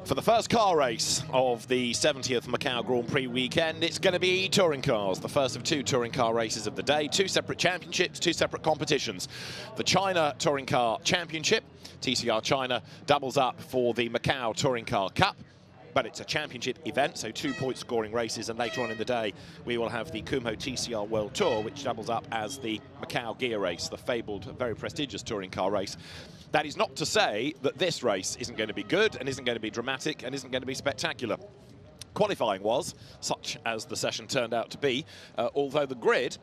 For the first car race of the 70th Macau Grand Prix weekend, it's going to be touring cars, the first of two touring car races of the day, two separate championships, two separate competitions. The China Touring Car Championship, TCR China, doubles up for the Macau Touring Car Cup, but it's a championship event, so 2 point scoring races, and later on in the day we will have the Kumho TCR World Tour, which doubles up as the Macau Gear Race, the fabled, very prestigious touring car race. That is not to say that this race isn't going to be good and isn't going to be dramatic and isn't going to be spectacular. Qualifying was, such as the session turned out to be, although the grid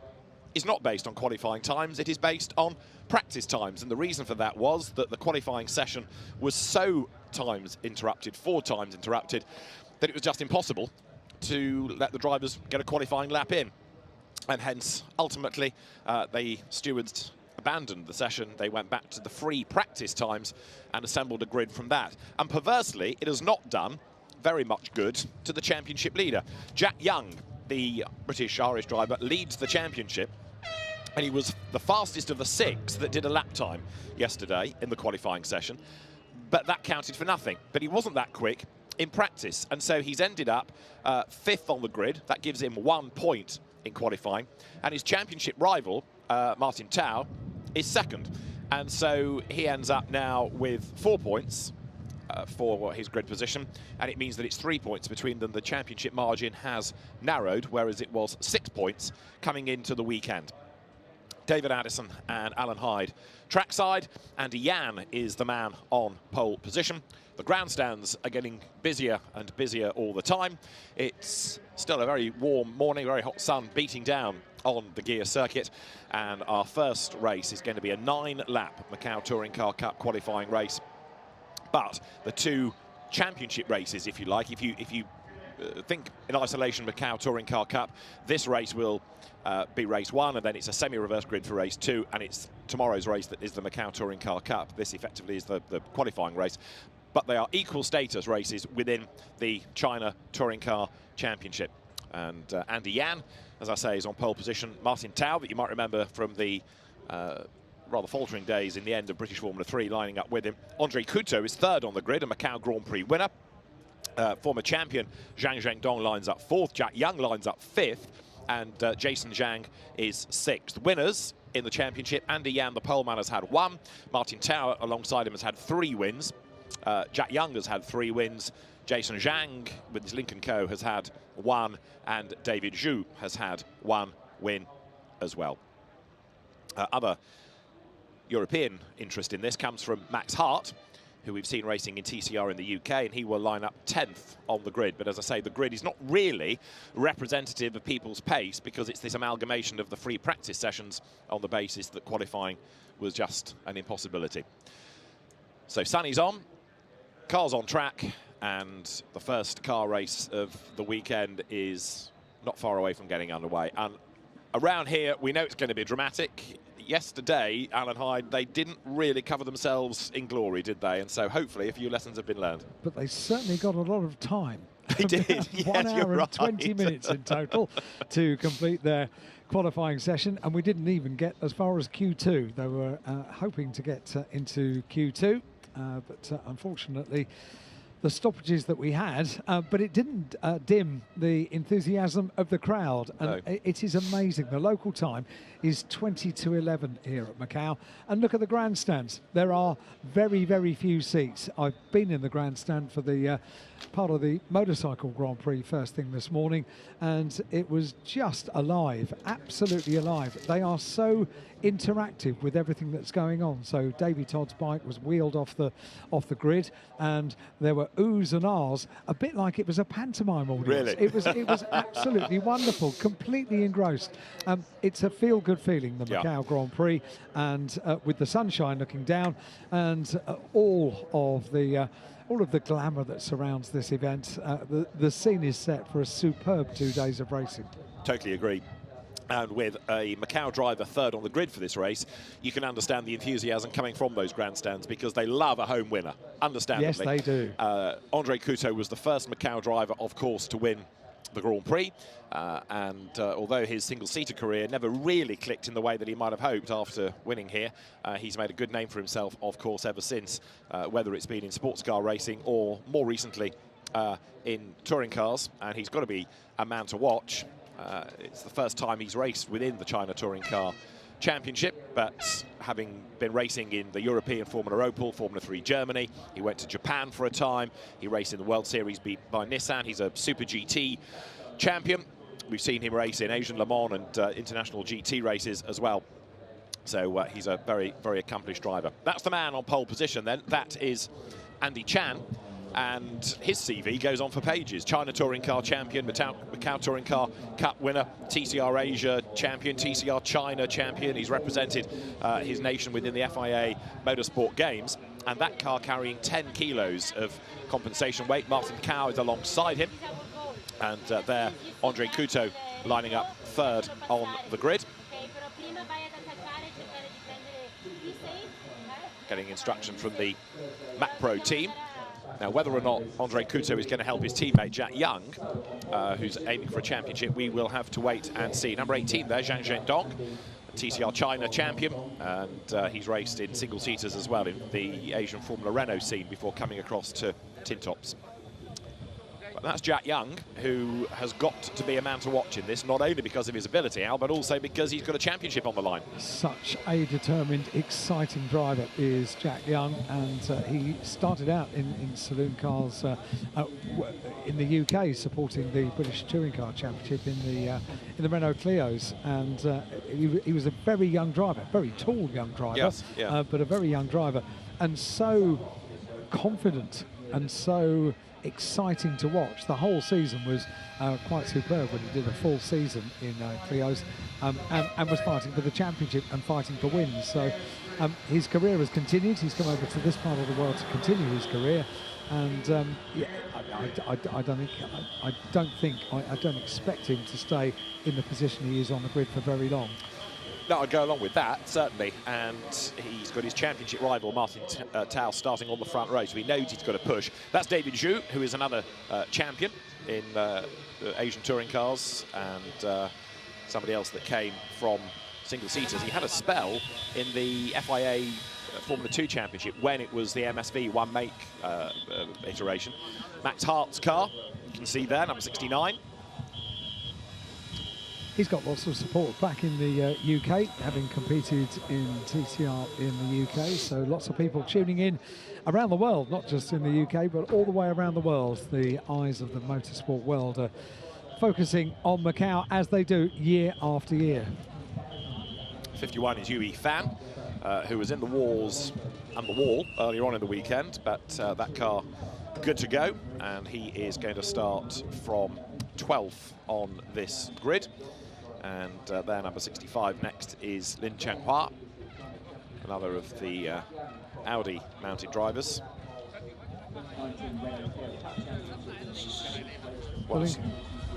is not based on qualifying times, it is based on practice times. And the reason for that was that the qualifying session was so times interrupted, 4 times interrupted, that it was just impossible to let the drivers get a qualifying lap in. And hence, ultimately, the stewards abandoned the session. They went back to the free practice times and assembled a grid from that. And perversely, it has not done very much good to the championship leader. Jack Young, the British-Irish driver, leads the championship, and he was the fastest of the 6 that did a lap time yesterday in the qualifying session, but that counted for nothing. But he wasn't that quick in practice, and so he's ended up 5th on the grid. That gives him 1 point in qualifying, and his championship rival, Martin Tao, is 2nd, and so he ends up now with 4 points for his grid position, and it means that it's 3 points between them. The championship margin has narrowed, whereas it was 6 points coming into the weekend. David Addison and Alan Hyde trackside. Andy Yan is the man on pole position. The grandstands are getting busier and busier all the time. It's still a very warm morning, very hot sun beating down on the gear circuit, and our first race is going to be a 9-lap Macau Touring Car Cup qualifying race. But the 2 championship races, if you like, if you think in isolation Macau Touring Car Cup, this race will be race 1, and then it's a semi-reverse grid for race 2, and it's tomorrow's race that is the Macau Touring Car Cup. This effectively is the qualifying race, but they are equal status races within the China Touring Car Championship. And Andy Yan, as I say, is on pole position. Martin Tao, that you might remember from the rather faltering days in the end of British Formula 3, lining up with him. Andre Couto is 3rd on the grid, a Macau Grand Prix winner. Former champion Zhang Zhengdong lines up 4th, Jack Young lines up 5th, and Jason Zhang is 6th. Winners in the championship: Andy Yan, the poleman, has had 1. Martin Tao, alongside him, has had 3 wins. Jack Young has had 3 wins. Jason Zhang, with his Lincoln Co., has had 1, and David Zhu has had 1 win as well. Other European interest in this comes from Max Hart, who we've seen racing in TCR in the UK, and he will line up 10th on the grid. But as I say, the grid is not really representative of people's pace, because it's this amalgamation of the free practice sessions on the basis that qualifying was just an impossibility. So sunny's on, cars on track, and the first car race of the weekend is not far away from getting underway. And around here, we know it's going to be dramatic. Yesterday, Alan Hyde, they didn't really cover themselves in glory, did they? And so hopefully a few lessons have been learned. But they certainly got a lot of time. They did. 1 hour and 20 minutes in total to complete their qualifying session, and we didn't even get as far as Q2. They were hoping to get into Q2, but unfortunately the stoppages that we had, but it didn't dim the enthusiasm of the crowd. And no, it is amazing. The local time is 20 to 11 here at Macau. And look at the grandstands. There are very, very few seats. I've been in the grandstand for the part of the Motorcycle Grand Prix first thing this morning, and it was just alive, absolutely alive. They are so interactive with everything that's going on. So Davey Todd's bike was wheeled off the grid, and there were oohs and ahs, a bit like it was a pantomime audience. Really? It was absolutely wonderful, completely engrossed. It's a feel-good feeling, the Macau Grand Prix, and with the sunshine looking down, and all of the glamour that surrounds this event, the scene is set for a superb 2 days of racing. Totally agree. And with a Macau driver 3rd on the grid for this race, you can understand the enthusiasm coming from those grandstands, because they love a home winner, understandably. Yes, they do. Andre Couto was the first Macau driver, of course, to win the Grand Prix, and although his single-seater career never really clicked in the way that he might have hoped after winning here, he's made a good name for himself, of course, ever since, whether it's been in sports car racing or more recently in touring cars, and he's got to be a man to watch. It's the first time he's raced within the China Touring Car Championship, but having been racing in the European Formula Opel, Formula 3 Germany, he went to Japan for a time. He raced in the World Series beat by Nissan. He's a Super GT champion. We've seen him race in Asian Le Mans and international GT races as well. So he's a very, very accomplished driver. That's the man on pole position then. That is Andy Chan. And his CV goes on for pages. China Touring Car champion, Macau Touring Car Cup winner, TCR Asia champion, TCR China champion. He's represented his nation within the FIA Motorsport Games. And that car carrying 10 kilos of compensation weight. Martin Cao is alongside him. And there, Andre Couto lining up third on the grid. Getting instruction from the Macpro team. Now, whether or not Andre Couto is going to help his teammate Jack Young, who's aiming for a championship, we will have to wait and see. Number 18 there, Zhang Zhendong, TCR China champion, and he's raced in single-seaters as well in the Asian Formula Renault scene before coming across to tin tops. But that's Jack Young, who has got to be a man to watch in this, not only because of his ability, Al, but also because he's got a championship on the line. Such a determined, exciting driver is Jack Young, and he started out in saloon cars in the UK, supporting the British Touring Car Championship in the Renault Clios, and he was a very young driver, very tall young driver, yes, yeah. But a very young driver, and so confident and so exciting to watch. The whole season was quite superb when he did a full season in Clios, and was fighting for the championship and fighting for wins. So his career has continued. He's come over to this part of the world to continue his career, and yeah, I don't expect him to stay in the position he is on the grid for very long. No, I'd go along with that, certainly. And he's got his championship rival, Martin Cao, starting on the front row, so he knows he's got to push. That's David Zhu, who is another champion in Asian touring cars, and somebody else that came from single-seaters. He had a spell in the FIA Formula 2 Championship when it was the MSV one-make iteration. Max Hart's car, you can see there, number 69. He's got lots of support back in the UK, having competed in TCR in the UK, so lots of people tuning in around the world, not just in the UK, but all the way around the world. The eyes of the motorsport world are focusing on Macau, as they do year after year. 51 is Yui Fan, who was in the walls and the wall earlier on in the weekend, but that car good to go, and he is going to start from 12th on this grid. And there, number 65 next is Lin Changhua, another of the Audi mounted drivers.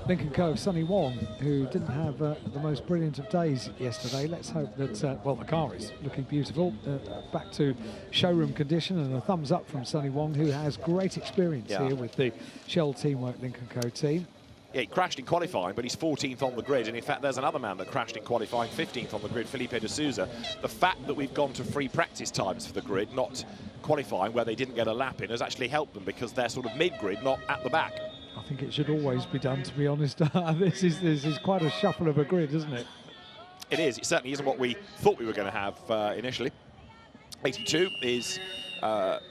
Lincoln Co. Sonny Wong, who didn't have the most brilliant of days yesterday. Let's hope that, well, the car is looking beautiful. Back to showroom condition, and a thumbs up from Sonny Wong, who has great experience here with the Shell Teamwork Lincoln Co. team. Yeah, he crashed in qualifying, but he's 14th on the grid. And in fact, there's another man that crashed in qualifying, 15th on the grid, Felipe de Souza. The fact that we've gone to free practice times for the grid, not qualifying, where they didn't get a lap in, has actually helped them, because they're sort of mid-grid, not at the back. I think it should always be done, to be honest. This is quite a shuffle of a grid, isn't it? It is. It certainly isn't what we thought we were going to have initially. 82 is Lai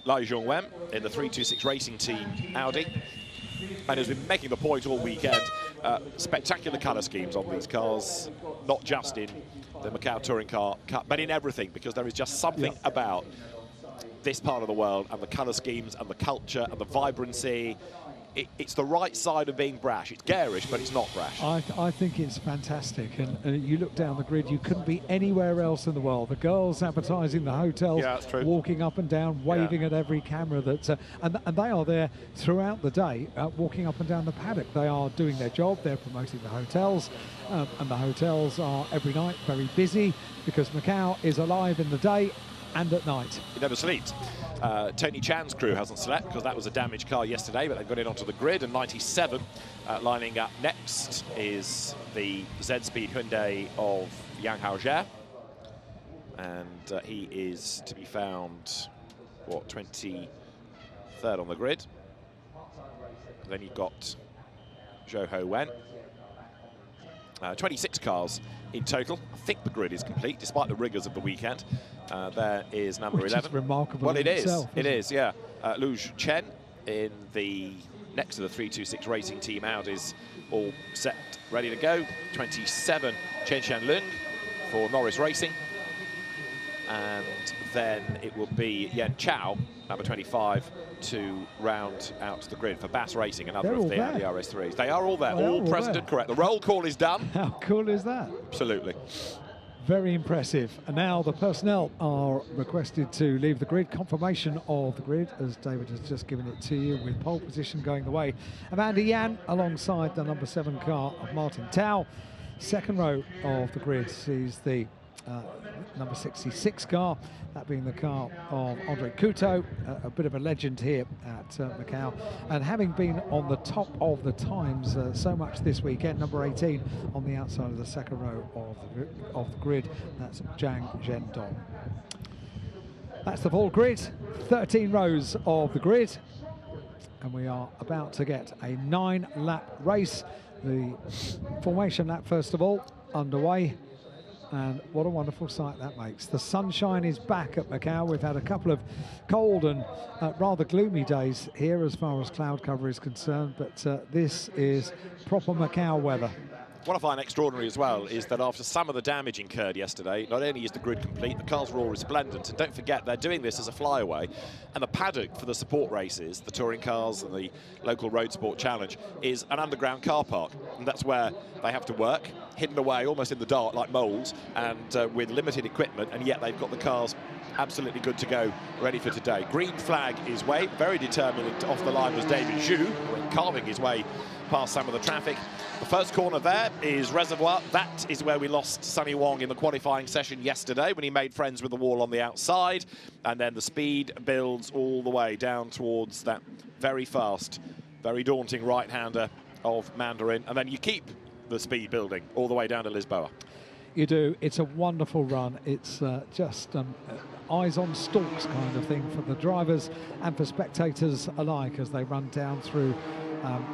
Zhongwen in the 326 Racing Team Audi, and has been making the point all weekend. Spectacular colour schemes on these cars, not just in the Macau Touring Car Cup, but in everything, because there is just something about this part of the world and the colour schemes and the culture and the vibrancy. It's the right side of being brash. It's garish, but it's not brash. I think it's fantastic. And you look down the grid, you couldn't be anywhere else in the world. The girls advertising the hotels, walking up and down, waving at every camera. And they are there throughout the day, walking up and down the paddock. They are doing their job. They're promoting the hotels. And the hotels are every night very busy, because Macau is alive in the day and at night. He never sleeps. Tony Chan's crew hasn't slept because that was a damaged car yesterday, but they've got it onto the grid. And 97 lining up next is the Z-Speed Hyundai of Yang Haojia. And he is to be found, what, 23rd on the grid. And then you've got Zhou Ho Wen. 26 cars in total. I think the grid is complete, despite the rigours of the weekend. There is number 11. Is remarkable. Well, it is. Itself, it is, yeah. Lu Chen in the next to the 326 Racing Team Audis, all set, ready to go. 27, Chen Shanlung for Norris Racing. And then it will be Yan Chao, number 25, to round out the grid for Bass Racing, another of the Audi RS3s. They are all there, all present and correct. The roll call is done. How cool is that? Absolutely. Very impressive. And now the personnel are requested to leave the grid. Confirmation of the grid, as David has just given it to you, with pole position going the way of Andy Yan alongside the number 7 car of Martin Tao. Second row of the grid sees the number 66 car, that being the car of Andre Couto, a bit of a legend here at Macau, and having been on the top of the times so much this weekend, number 18 on the outside of the second row of the grid, that's Zhang Zhendong. That's the full grid, 13 rows of the grid, and we are about to get a 9-lap race. The formation lap, first of all, underway. And what a wonderful sight that makes. The sunshine is back at Macau. We've had a couple of cold and rather gloomy days here as far as cloud cover is concerned, but this is proper Macau weather. What I find extraordinary as well is that after some of the damage incurred yesterday, not only is the grid complete, the cars were all resplendent, and don't forget they're doing this as a flyaway, and the paddock for the support races, the touring cars and the local road sport challenge, is an underground car park, and that's where they have to work, hidden away almost in the dark like moles, and with limited equipment, and yet they've got the cars absolutely good to go, ready for today. Green flag is waved, very determined. Off the line was David Zhu, carving his way past some of the traffic. The first corner there is Reservoir. That is where we lost Sonny Wong in the qualifying session yesterday when he made friends with the wall on the outside. And then the speed builds all the way down towards that very fast, very daunting right-hander of Mandarin. And then you keep the speed building all the way down to Lisboa. You do. It's a wonderful run. It's just eyes on stalks kind of thing for the drivers and for spectators alike as they run down through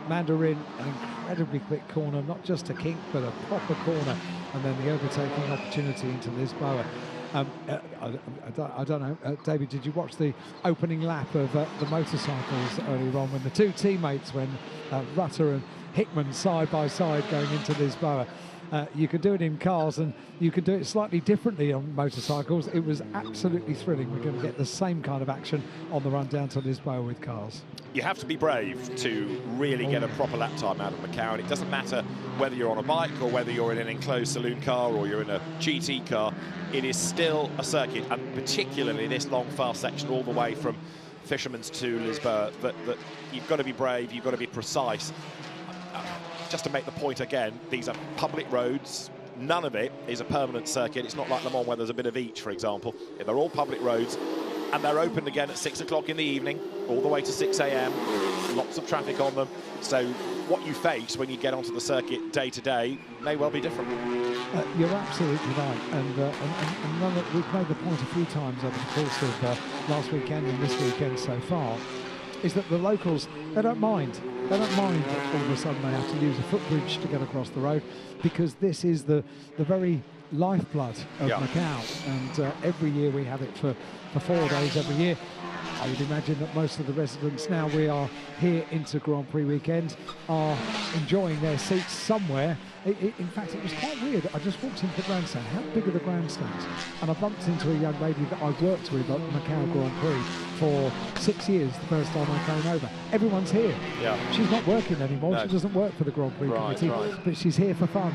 Mandarin, an incredibly quick corner, not just a kink but a proper corner, and then the overtaking opportunity into Lisboa. I don't know, David, did you watch the opening lap of the motorcycles earlier on when the two teammates, when Rutter and Hickman side by side going into Lisboa? You could do it in cars and you could do it slightly differently on motorcycles. It was absolutely thrilling. We're going to get the same kind of action on the run down to Lisboa with cars. You have to be brave to really get a proper lap time out of Macau, and it doesn't matter whether you're on a bike or whether you're in an enclosed saloon car or you're in a GT car. It is still a circuit, and particularly this long, fast section all the way from Fisherman's to Lisboa, that you've got to be brave, you've got to be precise. Just to make the point again, these are public roads. None of it is a permanent circuit. It's not like Le Mans where there's a bit of each, for example. They're all public roads, and they're opened again at 6 o'clock in the evening, all the way to 6 a.m. Lots of traffic on them. So what you face when you get onto the circuit day to day may well be different. You're absolutely right, and we've made the point a few times over the course of last weekend and this weekend so far, is that the locals, they don't mind. They don't mind that all of a sudden they have to use a footbridge to get across the road, because this is the very lifeblood of Macau, and every year we have it for 4 days every year. I would imagine that most of the residents, now we are here into Grand Prix weekend, are enjoying their seats somewhere. In fact, it was quite weird. I just walked into the grandstand. How big are the grandstands? And I bumped into a young lady that I worked with at Macau Grand Prix for 6 years, the first time I came over. Everyone's here. Yeah. She's not working anymore. No. She doesn't work for the Grand Prix committee, but she's here for fun.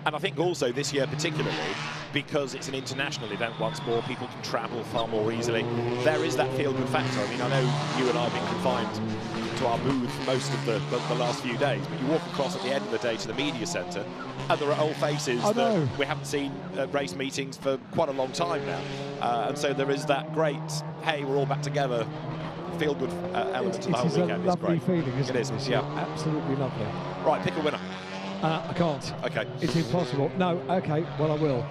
And I think also this year particularly, because it's an international event once more. People can travel far more easily. There is that feel-good factor. I mean, I know you and I have been confined to our booth for most of the last few days, but you walk across at the end of the day to the media centre, and there are old faces that we haven't seen at race meetings for quite a long time now. And so there is that great, hey, we're all back together, feel-good element to the whole weekend. It's a lovely feeling, isn't it? It is, yeah. Absolutely lovely. Right, pick a winner. I can't. Okay. It's impossible. No, okay, well, I will.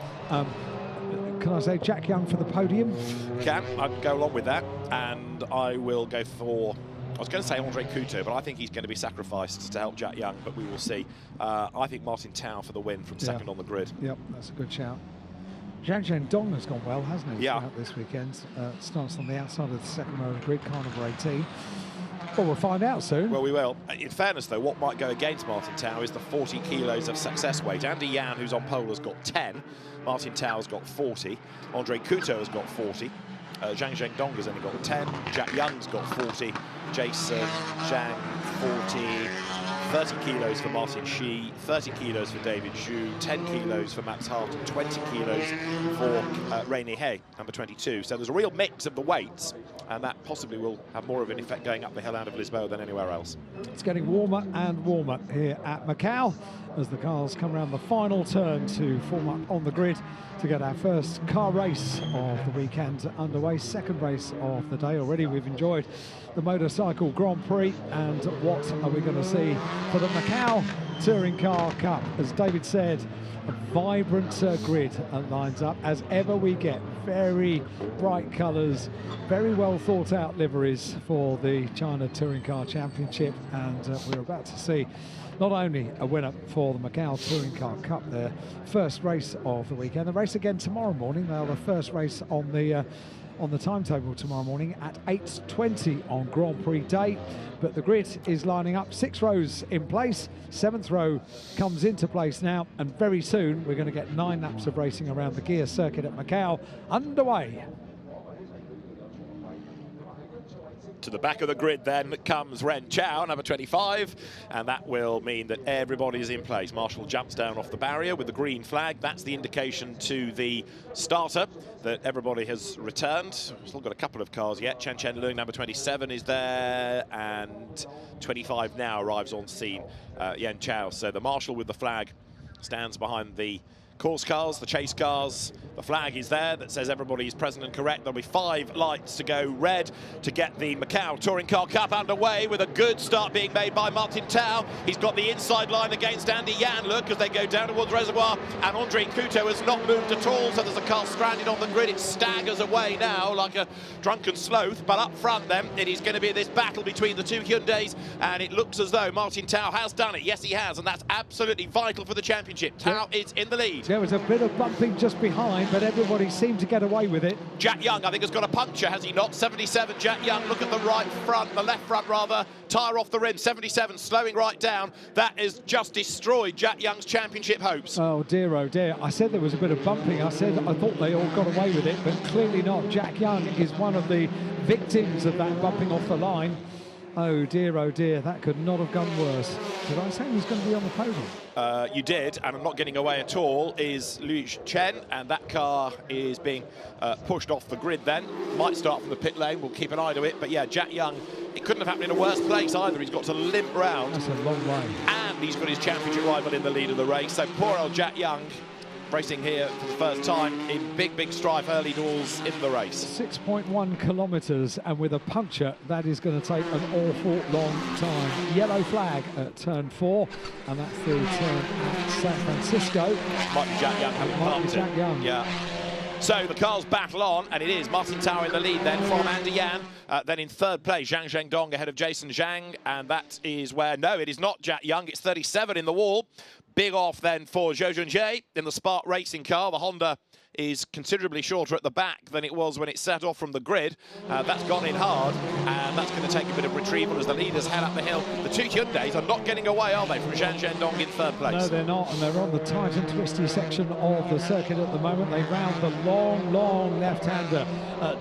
Can I say Jack Young for the podium? Can. I'd go along with that. And I will go for, I was going to say Andre Couto, but I think he's going to be sacrificed to help Jack Young, but we will see. I think Martin Tao for the win from second on the grid. Yep, that's a good shout. Zhang Dong has gone well, hasn't he? Yeah. Throughout this weekend. Starts on the outside of the second row of the grid, car number 18. Well, we'll find out soon. Well, we will. In fairness, though, what might go against Martin Tao is the 40 kilos of success weight. Andy Yan, who's on pole, has got 10. Martin Tao's got 40. Andre Couto has got 40. Zhang Dong has only got 10. Jack Young's got 40. Jason Zhang, 40. 30 kilos for Martin Shi, 30 kilos for David Zhu, 10 kilos for Max Hart, and 20 kilos for Rainy Hay, number 22. So there's a real mix of the weights, and that possibly will have more of an effect going up the hill out of Lisboa than anywhere else. It's getting warmer and warmer here at Macau as the cars come around the final turn to form up on the grid to get our first car race of the weekend underway. Second race of the day already. We've enjoyed the Motorcycle Grand Prix, and what are we going to see for the Macau Touring Car Cup? As David said, a vibrant grid lines up as ever. We get very bright colours, very well thought out liveries for the China Touring Car Championship, and we're about to see not only a winner for the Macau Touring Car Cup, their first race of the weekend. The race again tomorrow morning. They'll have the first race on the timetable tomorrow morning at 8:20 on Grand Prix day. But the grid is lining up, 6 rows in place. 7th row comes into place now, and very soon we're going to get 9 laps of racing around the gear circuit at Macau underway. To the back of the grid then comes Ren Chow, number 25, and that will mean that everybody's in place. Marshall jumps down off the barrier with the green flag. That's the indication to the starter that everybody has returned. Still got a couple of cars yet. Chen Lung, number 27, is there, and 25 now arrives on scene, Yen Chow. So the Marshall with the flag stands behind the course cars, the chase cars. The flag is there that says everybody is present and correct. There'll be 5 lights to go red to get the Macau Touring Car Cup underway, with a good start being made by Martin Tao. He's got the inside line against Andy Yan, look, as they go down towards Reservoir, and Andre Couto has not moved at all, so there's a car stranded on the grid. It staggers away now like a drunken sloth, but up front then it is going to be this battle between the 2 Hyundais, and it looks as though Martin Tao has done it. Yes, he has, and that's absolutely vital for the championship. Tao is in the lead. There was a bit of bumping just behind, but everybody seemed to get away with it. Jack Young, I think, has got a puncture, has he not? 77, Jack Young, look at the right front, the left front rather, tyre off the rim, 77, slowing right down. That has just destroyed Jack Young's championship hopes. Oh dear, oh dear. I said there was a bit of bumping. I said I thought they all got away with it, but clearly not. Jack Young is one of the victims of that bumping off the line. Oh dear, that could not have gone worse. Did I say he was going to be on the podium? You did, and I'm not getting away at all, is Liu Chen, and that car is being pushed off the grid then. Might start from the pit lane, we'll keep an eye to it, but yeah, Jack Young, it couldn't have happened in a worse place either. He's got to limp round. That's a long way. And he's got his championship rival in the lead of the race, so poor old Jack Young, racing here for the first time in big strife early doors in the race. 6.1 kilometres, and with a puncture, that is going to take an awful long time. Yellow flag at turn 4, and that's the turn at San Francisco. Might be Jack Young having bumped it. Jack Young. Yeah. So the cars battle on, and it is Martin Tao in the lead then from Andy Yan. Then in third place, Zhang Dong ahead of Jason Zhang, and that is where, no, it is not Jack Young, it's 37 in the wall. Big off then for Zhou Junjie in the Spark racing car. The Honda is considerably shorter at the back than it was when it set off from the grid. That's gone in hard, and that's going to take a bit of retrieval as the leaders head up the hill. The 2 Hyundais are not getting away, are they, from Zhang Dong in third place? No, they're not, and they're on the tight and twisty section of the circuit at the moment. They round the long left-hander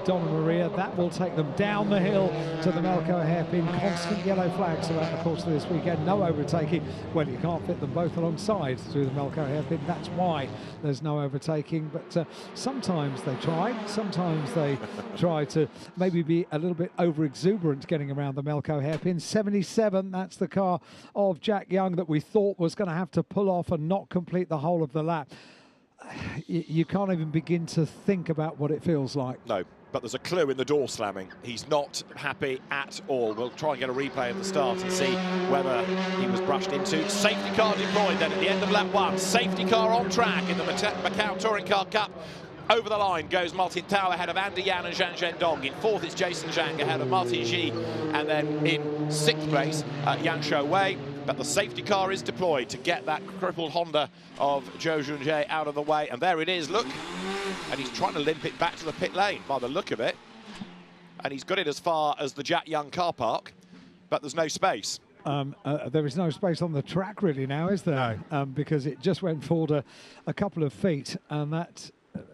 Donna Maria. That will take them down the hill to the Macau hairpin. Constant yellow flags throughout the course of this weekend. No overtaking. Well, you can't fit them both alongside through the Macau hairpin. That's why there's no overtaking. But sometimes they try. Sometimes they try to maybe be a little bit over-exuberant getting around the Macau hairpin. 77, that's the car of Jack Young that we thought was going to have to pull off and not complete the whole of the lap. You can't even begin to think about what it feels like. No, but there's a clue in the door slamming. He's not happy at all. We'll try and get a replay of the start and see whether he was brushed into. Safety car deployed then at the end of lap 1. Safety car on track in the Macau Touring Car Cup. Over the line goes Martin Tao ahead of Andy Yan and Zhang Zhendong. In 4th is Jason Zhang ahead of Martin Xi. And then in 6th place, Yang Shou Wei. But the safety car is deployed to get that crippled Honda of Zhou Junjie out of the way. And there it is, look. And he's trying to limp it back to the pit lane by the look of it. And he's got it as far as the Jack Young car park, but there's no space. There is no space on the track really now, is there? No. Because it just went forward a couple of feet, and that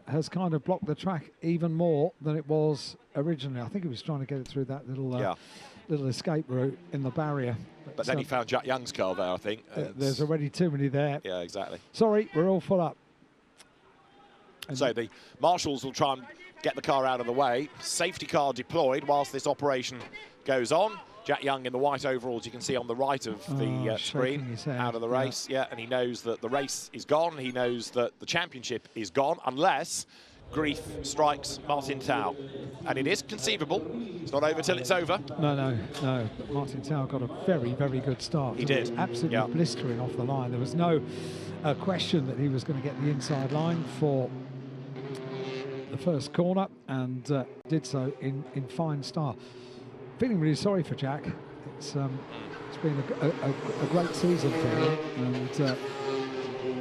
has kind of blocked the track even more than it was originally. I think he was trying to get it through that little little escape route in the barrier. But then he found Jack Young's car there, I think. There's already too many there. Yeah, exactly. Sorry, we're all full up. And so the marshals will try and get the car out of the way. Safety car deployed whilst this operation goes on. Jack Young in the white overalls, you can see on the right of the screen, out of the race. Yeah, and he knows that the race is gone. He knows that the championship is gone, unless grief strikes Martin Tao. And it is conceivable. It's not over till it's over. No. But Martin Tao got a very, very good start. He did. Absolutely blistering off the line. There was no question that he was going to get the inside line for the first corner, and did so in fine style. Feeling really sorry for Jack. It's been a great season for him, and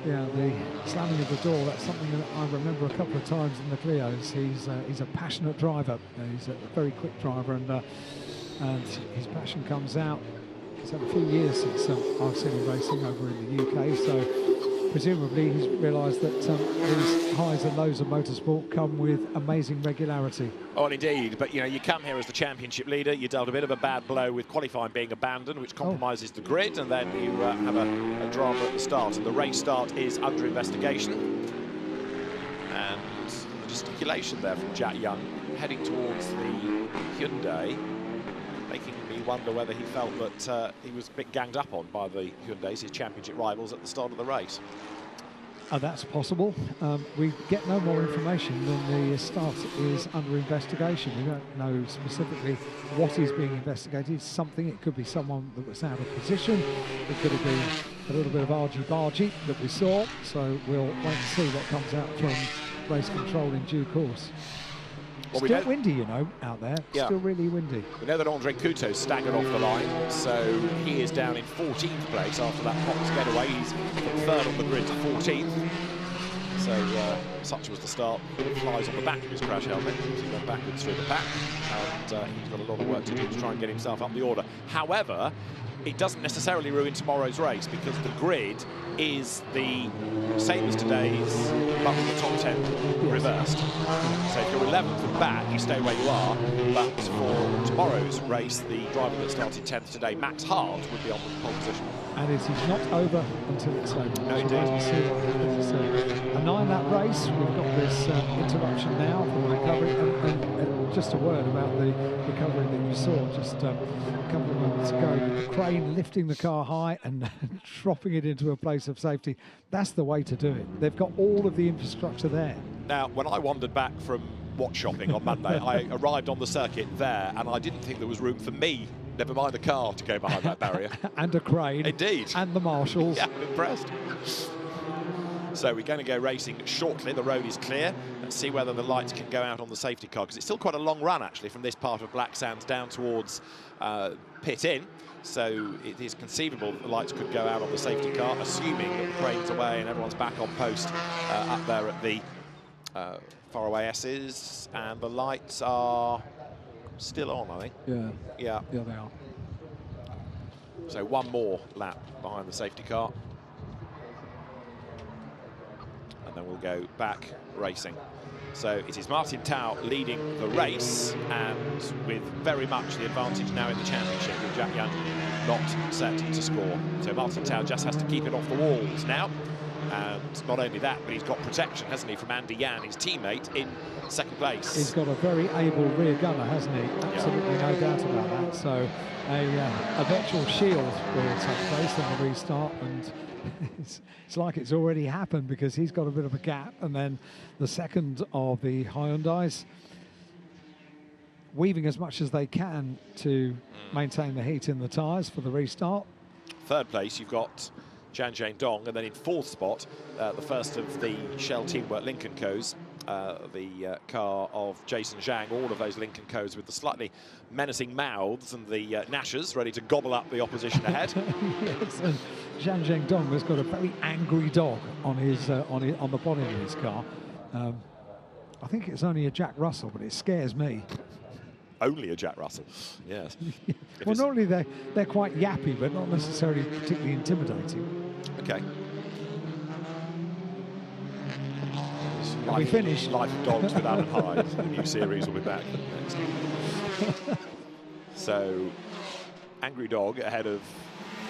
yeah, the slamming of the door, that's something that I remember a couple of times in the Clios. He's a passionate driver. He's a very quick driver, and his passion comes out. It's had a few years since I've seen him racing over in the UK, so presumably he's realised that these highs and lows of motorsport come with amazing regularity. Oh, indeed. But, you know, you come here as the championship leader. You dealt a bit of a bad blow with qualifying being abandoned, which compromises the grid, and then you have a drama at the start. And the race start is under investigation. And the gesticulation there from Jack Young heading towards the Hyundai, making me wonder whether he felt that he was a bit ganged up on by the Hyundais, his championship rivals, at the start of the race. That's possible. We get no more information than the start is under investigation. We don't know specifically what is being investigated. It could be someone that was out of position. It could have been a little bit of argy-bargy that we saw. So we'll wait and see what comes out from race control in due course. Well, still windy, you know, out there. Yeah. Still really windy. We know that Andre Couto staggered off the line, so he is down in 14th place after that Fox getaway. He's from 3rd on the grid to 14th. So such was the start. He flies on the back of his crash helmet as he went backwards through the pack, and he's got a lot of work to do to try and get himself up the order. However, it doesn't necessarily ruin tomorrow's race, because the grid is the same as today's, but with the top 10 reversed. So if you're 11th and back, you stay where you are, but for tomorrow's race, the driver that started 10th today, Max Hart, would be on the pole position. And it is not over until it's over. No, indeed. A 9-lap race. We've got this interruption now for the recovery, and just a word about the recovery that you saw just a couple of moments ago, with the crane lifting the car high and dropping it into a place of safety. That's the way to do it. They've got all of the infrastructure there. Now, when I wandered back from watch shopping on Monday, I arrived on the circuit there, and I didn't think there was room for me, never mind the car, to go behind that barrier. And a crane. Indeed. And the marshals. Yeah, I'm impressed. So we're going to go racing shortly. The road is clear. Let's see whether the lights can go out on the safety car, because it's still quite a long run, actually, from this part of Black Sands down towards pit in. So it is conceivable that the lights could go out on the safety car, assuming that the crane's away and everyone's back on post up there at the faraway S's, and the lights are still on, I think. Yeah, they are. So one more lap behind the safety car, and then we'll go back racing. So it is Martin Tao leading the race, and with very much the advantage now in the championship, with Jack Young not set to score. So Martin Tao just has to keep it off the walls now. And not only that, but he's got protection, hasn't he, from Andy Yan, his teammate, in second place. He's got a very able rear gunner, hasn't he? Absolutely no doubt about that. So a virtual shield will take place on the restart, and it's like it's already happened, because he's got a bit of a gap, and then the second of the Hyundais weaving as much as they can to maintain the heat in the tyres for the restart. Third place, you've got Zhang Dong, and then in fourth spot, the first of the Shell Teamwork Lincoln Co's, the car of Jason Zhang, all of those Lincoln Co's with the slightly menacing mouths and the gnashers ready to gobble up the opposition ahead. Yes, and Zhang Dong has got a very angry dog on his on the body of his car. I think it's only a Jack Russell, but it scares me. Only a Jack Russell, yes. Well, normally they're quite yappy, but not necessarily particularly intimidating. Okay. Are we finished? Life of Dogs with Alan Hyde. The new series will be back next. So, Angry Dog ahead of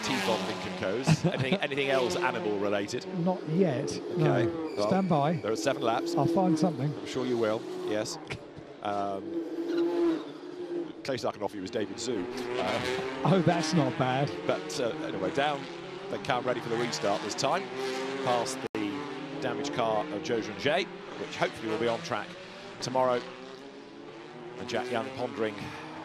T-Von Lincoln Co's. Anything else animal related? Not yet. Okay. No. Well, stand by. There are 7 laps. I'll find something. I'm sure you will. Yes. Closest I can offer you is David Zhu. Oh, that's not bad. But anyway, down the car ready for the restart this time. Past the damaged car of Zhou Zhengzhe, which hopefully will be on track tomorrow. And Jack Young pondering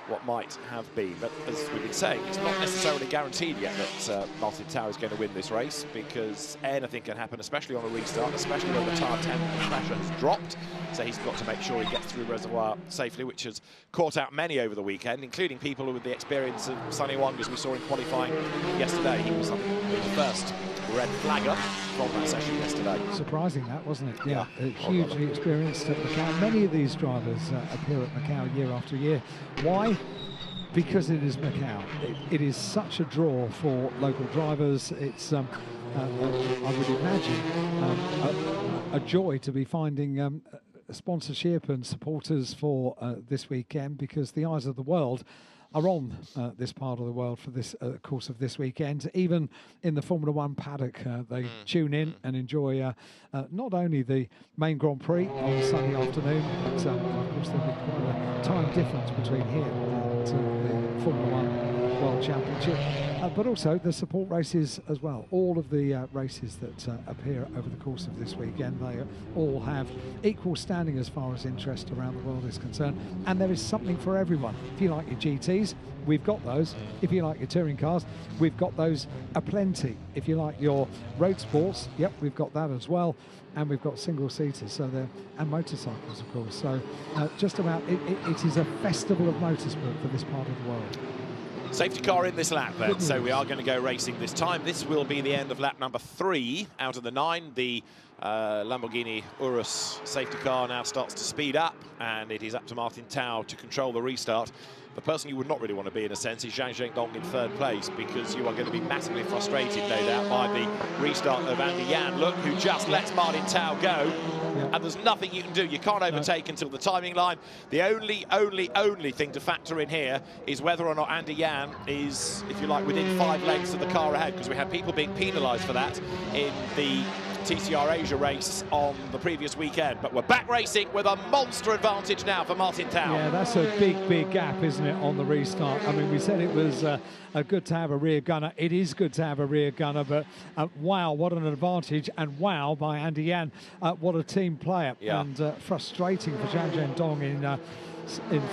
what might have been. But as we've been saying, it's not necessarily guaranteed yet that Martin Tao is going to win this race, because anything can happen, especially on a restart, especially when the tyre temp pressure has dropped. So he's got to make sure he gets through reservoir safely, which has caught out many over the weekend, including people with the experience of Sonny Wong, as we saw in qualifying yesterday. He was the first red flagger from that session yesterday. Surprising that, wasn't it? Yeah, hugely experienced at Macau. Many of these drivers appear at Macau year after year. Why? Because it is Macau. It is such a draw for local drivers. It's, I would imagine, a joy to be finding sponsorship and supporters for this weekend, because the eyes of the world are on this part of the world for this course of this weekend. Even in the Formula One paddock, they tune in and enjoy not only the main Grand Prix on Sunday afternoon, but of course there'll be quite a time difference between here and the Formula One World Championship, but also the support races as well. All of the races that appear over the course of this weekend, they all have equal standing as far as interest around the world is concerned, and there is something for everyone. If you like your GTs, we've got those. If you like your touring cars, we've got those aplenty. If you like your road sports, yep, we've got that as well. And we've got single-seaters, so and motorcycles, of course. So just about, it is a festival of motorsport for this part of the world. Safety car in this lap then, so we are going to go racing this time. This will be the end of lap number 3 out of the 9. The Lamborghini Urus safety car now starts to speed up, and it is up to Martin Tao to control the restart. The person you would not really want to be, in a sense, is Zhang Dong in 3rd place, because you are going to be massively frustrated, no doubt, by the restart of Andy Yan. Look, who just lets Martin Tao go, and there's nothing you can do. You can't overtake until the timing line. The only thing to factor in here is whether or not Andy Yan is, if you like, within 5 lengths of the car ahead, because we had people being penalised for that in the TCR Asia race on the previous weekend. But we're back racing with a monster advantage now for Martin Tao. Yeah, that's a big gap, isn't it, on the restart? I mean, we said it was good to have a rear gunner. It is good to have a rear gunner, but wow, what an advantage, and wow by Andy Yan, what a team player. Yeah. And frustrating for Zhang Dong in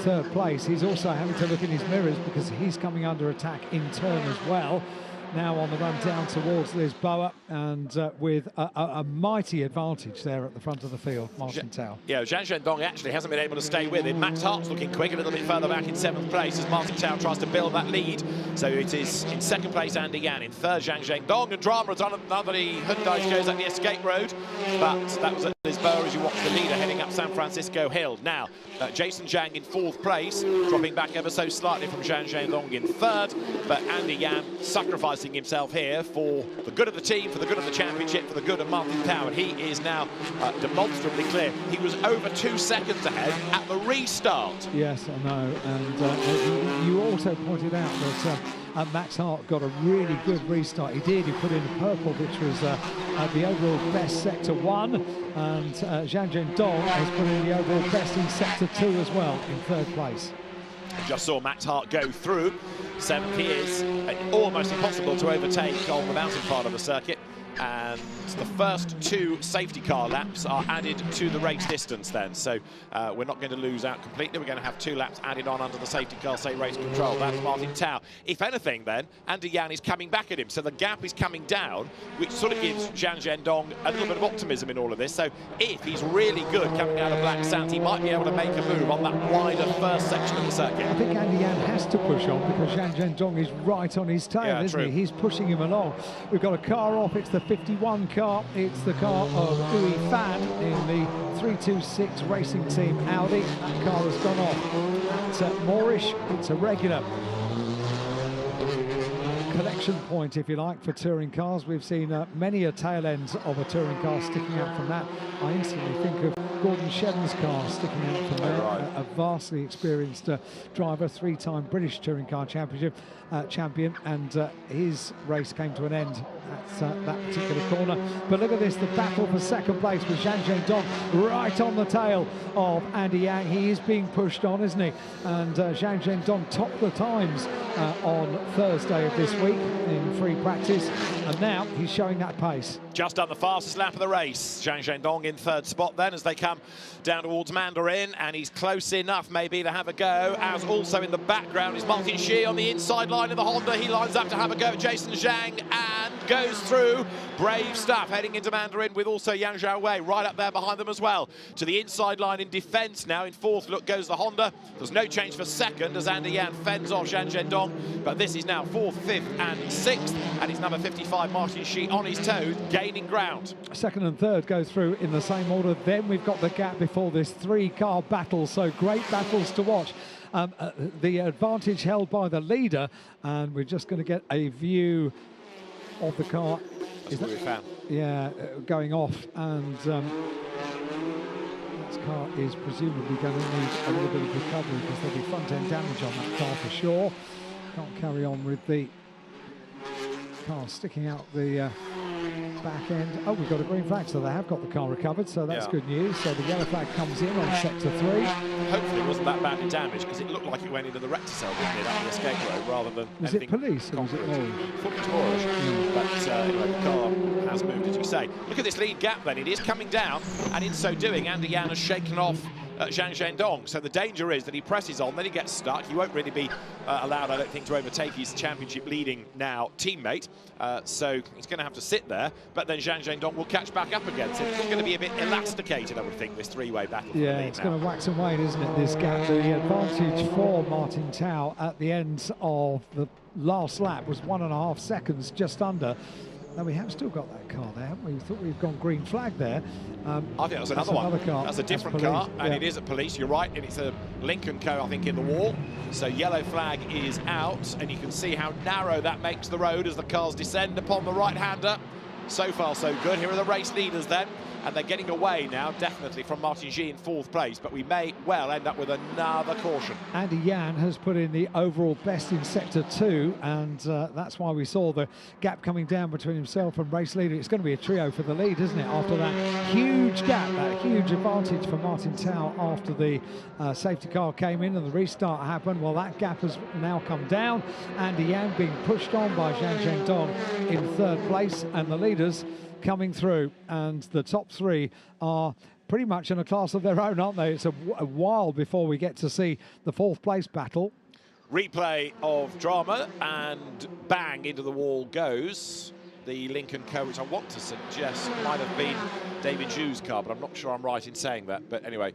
3rd place. He's also having to look in his mirrors, because he's coming under attack in turn as well. Now on the run down towards Lisboa, and with a mighty advantage there at the front of the field, Martin Tao. Yeah, Zhang Dong actually hasn't been able to stay with him. Max Hart's looking quick, a little bit further back in 7th place as Martin Tao tries to build that lead. So it is in 2nd place Andy Yan, in 3rd Zhang Dong, and drama on another Hyundai goes up the escape road, but that was at Lisboa as you watch the leader heading up San Francisco Hill. Now, Jason Zhang in 4th place, dropping back ever so slightly from Zhang Dong in 3rd, but Andy Yan sacrificed sacrificing himself here for the good of the team, for the good of the championship, for the good of Martin Tao, and he is now demonstrably clear. He was over 2 seconds ahead at the restart. Yes, I know, and you also pointed out that Max Hart got a really good restart. He did. He put in a purple, which was the overall best sector 1, and Zhang Zhendong has put in the overall best in sector 2 as well, in 3rd place. Just saw Max Hart go through. 7th is almost impossible to overtake on the mountain part of the circuit. And the first 2 safety car laps are added to the race distance then. So we're not going to lose out completely. We're going to have 2 laps added on under the safety car, say race control. That's Martin Tao. If anything then, Andy Yan is coming back at him. So the gap is coming down, which sort of gives Zhang Zhendong a little bit of optimism in all of this. So if he's really good coming out of Black Sand, he might be able to make a move on that wider first section of the circuit. I think Andy Yan has to push on because Zhang Zhendong is right on his tail, isn't he? He's pushing him along. We've got a car off. It's the 51 car. It's the car of Ui Fan in the 326 racing team Audi. That car has gone off. It's Moorish. It's a regular collection point, if you like, for touring cars. We've seen many a tail end of a touring car sticking out from that. I instantly think of Gordon Shedden's car sticking out from there. A vastly experienced driver, 3-time British Touring Car Championship champion, and his race came to an end at that particular corner. But look at this, the battle for 2nd place with Zhang Zhendong right on the tail of Andy Yang. He is being pushed on, isn't he? And Zhang Zhendong topped the times on Thursday of this week in free practice, and now he's showing that pace. Just done the fastest lap of the race. Zhang Zhendong in 3rd spot then as they come down towards Mandarin, and he's close enough maybe to have a go, as also in the background is Martin Shi on the inside line of the Honda. He lines up to have a go at Jason Zhang and goes through. Brave stuff heading into Mandarin with also Yang Zhaowei right up there behind them as well. To the inside line in defence now. In 4th look goes the Honda. There's no change for 2nd as Andy Yan fends off Zhang Zhendong, but this is now 4th, 5th and 6th, and it's number 55 Martin Shi on his toes gaining ground. 2nd and 3rd go through in the same order. Then we've got the gap before this 3-car battle, so great battles to watch. The advantage held by the leader, and we're just going to get a view of the car. That's what we found. Yeah, going off, and this car is presumably going to need a little bit of recovery because there'll be front-end damage on that car for sure. Can't carry on with the car sticking out the back end. Oh, we've got a green flag, so they have got the car recovered, so that's good news. So the yellow flag comes in on sector 3. Hopefully it wasn't that badly damaged, because it looked like it went into the rector didn't it, up the escape road, rather than was it police or was it Moorish? Thought it was Moorish, but anyway, the car has moved, as you say. Look at this lead gap then, it is coming down, and in so doing, Andy Yan has shaken off Zhang Zhendong. So the danger is that he presses on, then he gets stuck. He won't really be allowed, I don't think, to overtake his championship leading now teammate. So he's going to have to sit there. But then Zhang Zhendong will catch back up again. So it's going to be a bit elasticated, I would think, this 3-way battle. Yeah, it's going to wax and wane, isn't it, this gap? The advantage for Martin Tao at the end of the last lap was 1.5 seconds, just under. Now, we have still got that car there, haven't we? We thought we've gone green flag there. I think that was another one. Car. That's a different car, and it is at police, you're right, and it's a Lincoln Co, I think, in the wall. So yellow flag is out, and you can see how narrow that makes the road as the cars descend upon the right-hander. So far, so good. Here are the race leaders then, and they're getting away now, definitely, from Martin Xi in 4th place, but we may well end up with another caution. Andy Yan has put in the overall best in sector 2, and that's why we saw the gap coming down between himself and race leader. It's going to be a trio for the lead, isn't it, after that huge gap, that huge advantage for Martin Tao after the safety car came in and the restart happened. Well, that gap has now come down. Andy Yan being pushed on by Zhang Zhendong in 3rd place, and the leaders coming through, and the top 3 are pretty much in a class of their own, aren't they? It's a while before we get to see the 4th place battle. Replay of drama, and bang, into the wall goes the Lincoln Co, which I want to suggest might have been David Zhu's car, but I'm not sure I'm right in saying that. But anyway,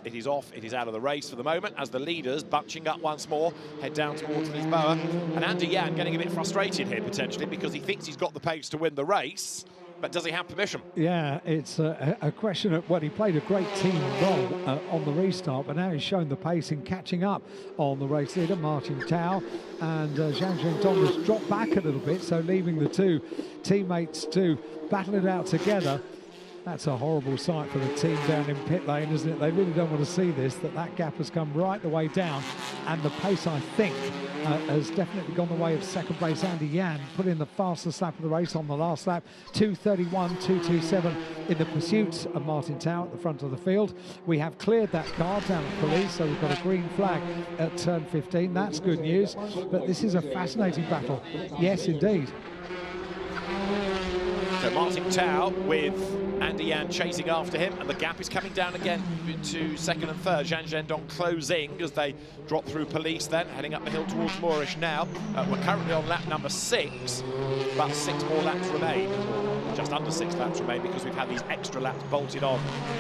it is off, it is out of the race for the moment, as the leaders, bunching up once more, head down towards Lisboa. And Andy Yan getting a bit frustrated here, potentially, because he thinks he's got the pace to win the race. but does he have permission? Yeah, it's a question of, well, he played a great team role on the restart, but now he's shown the pace in catching up on the race leader, Martin Tao, and Zhang Zhendong has dropped back a little bit, so leaving the two teammates to battle it out together. That's a horrible sight for the team down in pit lane, isn't it? They really don't want to see this, that gap has come right the way down, and the pace, I think, has definitely gone the way of second place Andy Yan, put in the fastest lap of the race on the last lap, 2:31, 2:27 in the pursuit of Martin Tao at the front of the field. We have cleared that car down at police, so we've got a green flag at turn 15. That's good news, but this is a fascinating battle. Yes, indeed. So Martin Tao with Andy Yan chasing after him, and the gap is coming down again to second and third. Zhang Zhendong closing as they drop through police then, heading up the hill towards Moorish now. We're currently on lap number 6, but 6 more laps remain. Just under 6 laps remain because we've had these extra laps bolted on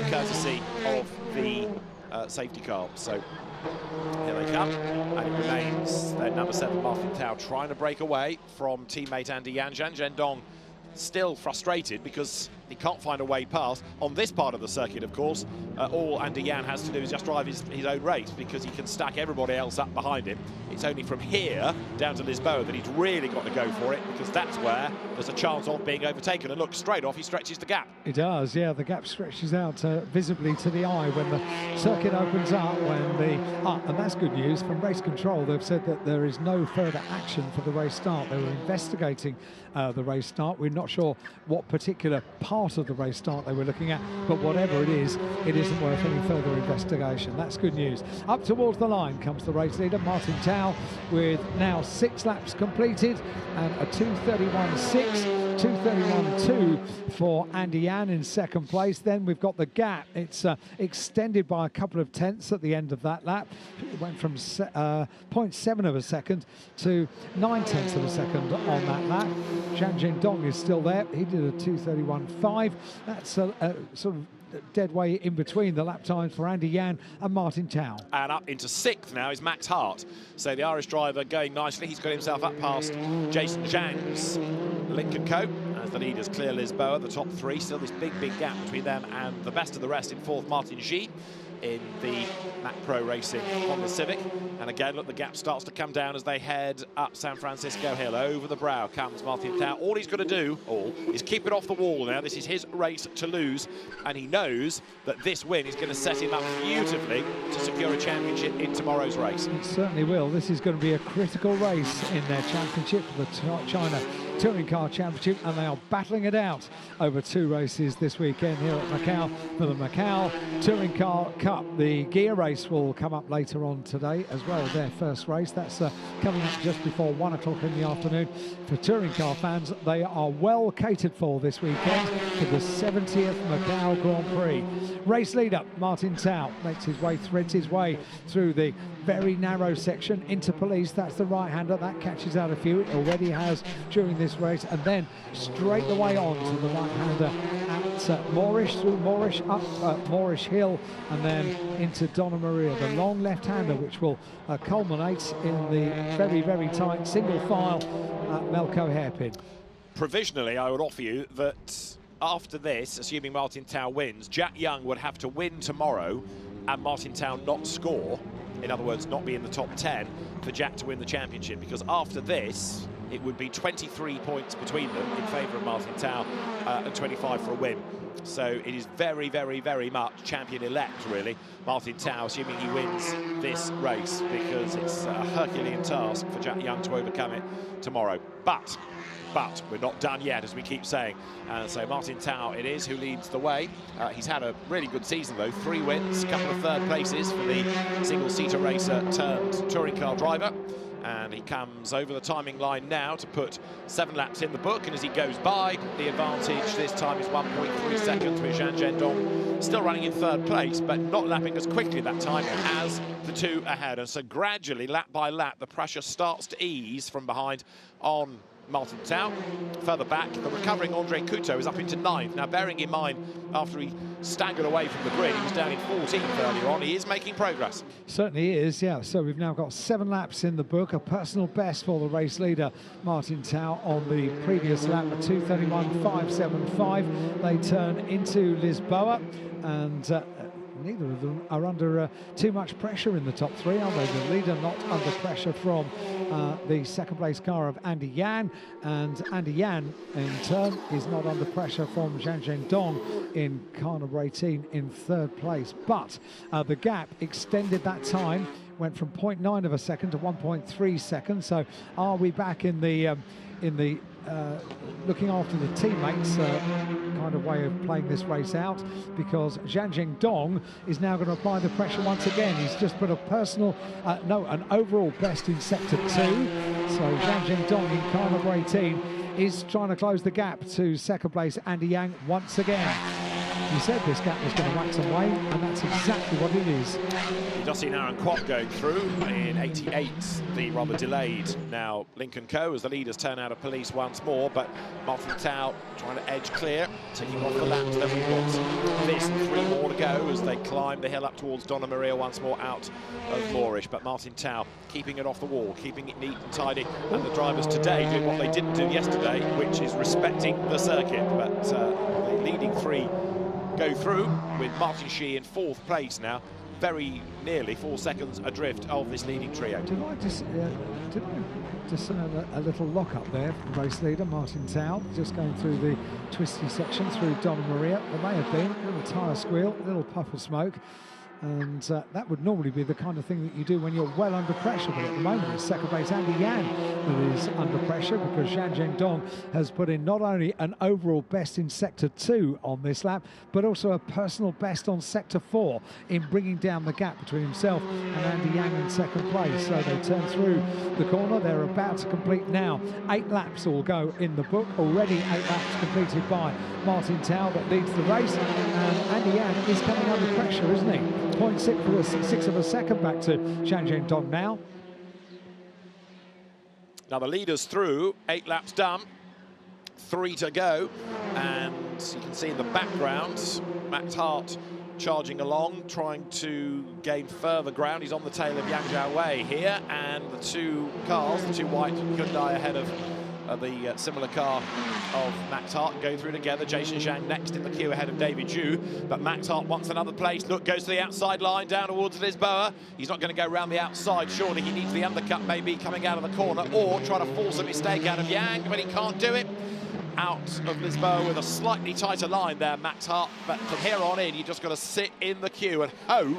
courtesy of the safety car. So here they come, and it remains their number 7, Martin Tao, trying to break away from teammate Andy Yan. Zhang Zhendong still frustrated because he can't find a way past. On this part of the circuit, of course, all Andy Yan has to do is just drive his own race because he can stack everybody else up behind him. It's only from here down to Lisboa that he's really got to go for it, because that's where there's a chance of being overtaken. And look, straight off, he stretches the gap. It does, yeah, the gap stretches out visibly to the eye when the circuit opens up, and that's good news. From race control, they've said that there is no further action for the race start. They were investigating the race start. We're not sure what particular part of the race start they were looking at, but whatever it isn't worth any further investigation. That's good news. Up towards the line comes the race leader, Martin Tao, with now 6 laps completed and a 2:31.6, 2:31.2 for Andy Yan in second place. Then we've got the gap. It's extended by a couple of tenths at the end of that lap. It went from 0.7 of a second to 9/10 of a second on that lap. Zhang Zhendong is still there. He did a 2:31.5. That's a sort of dead way in between the lap times for Andy Yan and Martin Tao. And up into 6th now is Max Hart. So the Irish driver going nicely. He's got himself up past Jason Zhang's Lincoln Co. as the leaders clear Lisboa, the top 3. Still this big gap between them and the best of the rest in 4th, Martin Xi in the Mac Pro Racing Honda Civic. And again, look, the gap starts to come down as they head up San Francisco Hill. Over the brow comes Martin Tao. All he's got to do, is keep it off the wall now. This is his race to lose, and he knows that this win is going to set him up beautifully to secure a championship in tomorrow's race. It certainly will. This is going to be a critical race in their championship, the China Touring Car Championship, and they are battling it out over 2 races this weekend here at Macau for the Macau Touring Car Cup. The gear race will come up later on today as well, their first race. That's coming up just before 1 o'clock in the afternoon. For touring car fans, they are well catered for this weekend for the 70th Macau Grand Prix. Race leader Martin Tao threads his way through the very narrow section into police. That's the right-hander that catches out a few. It already has during this race, and then straight the way on to the right-hander at Moorish, through Moorish, up Moorish Hill, and then into Donna Maria, the long left-hander, which will culminate in the very tight single file at Melco hairpin. Provisionally, I would offer you that after this, assuming Martin Tao wins, Jack Young would have to win tomorrow and Martin Tao not score. In other words, not be in the top 10 for Jack to win the championship, because after this, it would be 23 points between them in favour of Martin Tao and 25 for a win. So it is very much champion-elect, really, Martin Tao, assuming he wins this race, because it's a Herculean task for Jack Young to overcome it tomorrow. But we're not done yet, as we keep saying. So Martin Tao it is who leads the way. He's had a really good season, though. 3 wins, a couple of 3rd places for the single-seater racer turned touring car driver. And he comes over the timing line now to put 7 laps in the book. And as he goes by, the advantage this time is 1.3 seconds, with Zhang Zhendong still running in 3rd place, but not lapping as quickly that time as the 2 ahead. And so gradually, lap by lap, the pressure starts to ease from behind on Martin Tao. Further back, the recovering Andre Couto is up into 9th. Now, bearing in mind, after he staggered away from the grid, he was down in 14th earlier on. He is making progress. Certainly is, yeah. So we've now got 7 laps in the book, a personal best for the race leader, Martin Tao, on the previous lap at 2:31.575. They turn into Lisboa, and neither of them are under too much pressure in the top 3, are they? The leader not under pressure from the second place car of Andy Yan, and Andy Yan in turn is not under pressure from Zhang Dong in car number 18 in 3rd place. But the gap extended that time, went from 0.9 of a second to 1.3 seconds. So are we back in the looking after the teammates kind of way of playing this race out, because Zhang Dong is now going to apply the pressure once again. He's just put a personal, an overall best in sector 2. So Zhang Dong in car number 18 is trying to close the gap to second place Andy Yang once again. You said this gap was going to wax and wane, and that's exactly what it is. You just see Aaron Kwok going through in 88, the rather delayed now Lincoln Co. as the leaders turn out of police once more, but Martin Tao trying to edge clear, taking off the laps. Then we've got this 3 more to go as they climb the hill up towards Donna Maria once more out of Moorish. But Martin Tao keeping it off the wall, keeping it neat and tidy, and the drivers today doing what they didn't do yesterday, which is respecting the circuit. But the leading 3 go through with Martin Shi in 4th place now, very nearly 4 seconds adrift of this leading trio. Did I discern a little lock-up there from the race leader, Martin Tao, just going through the twisty section through Donna Maria? There may have been a little tyre squeal, a little puff of smoke, and that would normally be the kind of thing that you do when you're well under pressure. But at the moment, it's second place Andy Yan that is under pressure, because Zhang Dong has put in not only an overall best in sector 2 on this lap, but also a personal best on sector 4 in bringing down the gap between himself and Andy Yang in second place. So they turn through the corner. They're about to complete now 8 laps all go in the book. Already 8 laps completed by Martin Tao that leads the race, and Andy Yang is coming under pressure, isn't he? 0.6 of a second back to Zhang Dong now. Now the leaders through, 8 laps done, 3 to go, and you can see in the background Max Hart charging along, trying to gain further ground. He's on the tail of Yang Zhaowei here, and the 2 cars, the 2 white Hyundai ahead of the similar car of Max Hart go through together. Jason Zhang next in the queue ahead of David Zhu, but Max Hart wants another place. Look, goes to the outside line down towards Lisboa. He's not going to go round the outside, surely. He needs the undercut maybe coming out of the corner, or try to force a mistake out of Yang, but he can't do it. Out of Lisboa with a slightly tighter line there, Max Hart. But from here on in, you just got to sit in the queue and hope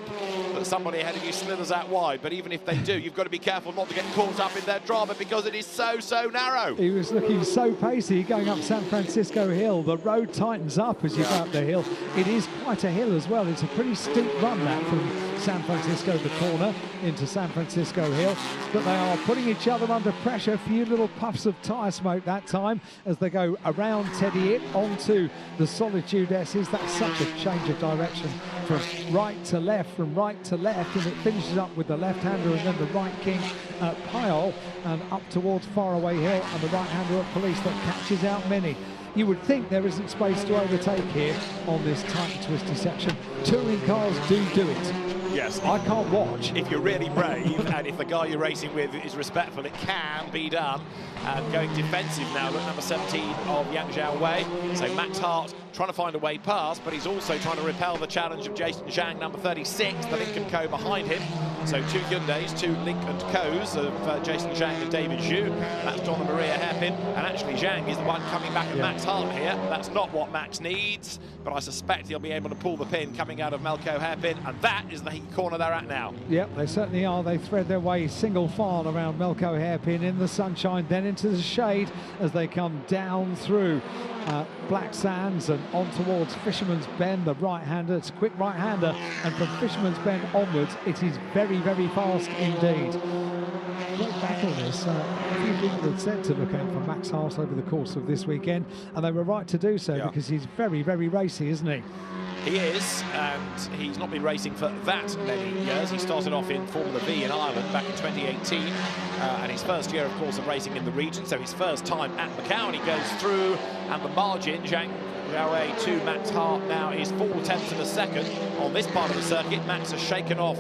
that somebody ahead of you slithers out wide. But even if they do, you've got to be careful not to get caught up in their drama, because it is so narrow. He was looking so pacey going up San Francisco Hill. The road tightens up as you go up the hill. It is quite a hill as well. It's a pretty steep run that from San Francisco, the corner, into San Francisco Hill. But they are putting each other under pressure. A few little puffs of tyre smoke that time as they go around Teddy It onto the Solitude S's. That's such a change of direction from right to left, and it finishes up with the left-hander and then the right king at Pyol, and up towards Faraway Hill, and the right-hander at Police that catches out many. You would think there isn't space to overtake here on this tight and twisty section. Touring cars do it. Yes, I can't watch. If you're really brave and if the guy you're racing with is respectful, it can be done. And going defensive now, look, number 17 of Yang Zhaowei. So Max Hart trying to find a way past, but he's also trying to repel the challenge of Jason Zhang, number 36, the Lincoln Co behind him. So 2 Hyundais, 2 Lincoln Co's of Jason Zhang and David Zhu. That's Donna Maria hairpin, and actually Zhang is the one coming back at Max Hart here. That's not what Max needs, but I suspect he'll be able to pull the pin coming out of Melco hairpin, and that is the corner they're at now. Yep, they certainly are. They thread their way single file around Melco hairpin in the sunshine, then into the shade as they come down through Black Sands and on towards Fisherman's Bend, the right-hander. It's a quick right-hander, and from Fisherman's Bend onwards, it is very fast indeed. Great battle this. A few people had said to look out for Max Hart over the course of this weekend, and they were right to do so, because he's very racy, isn't he? He is, and he's not been racing for that many years. He started off in Formula V in Ireland back in 2018, and his first year, of course, of racing in the region, so his first time at Macau, and he goes through, and the margin, Zhang Xiaowei to Max Hart now is 4/10 of a second on this part of the circuit. Max has shaken off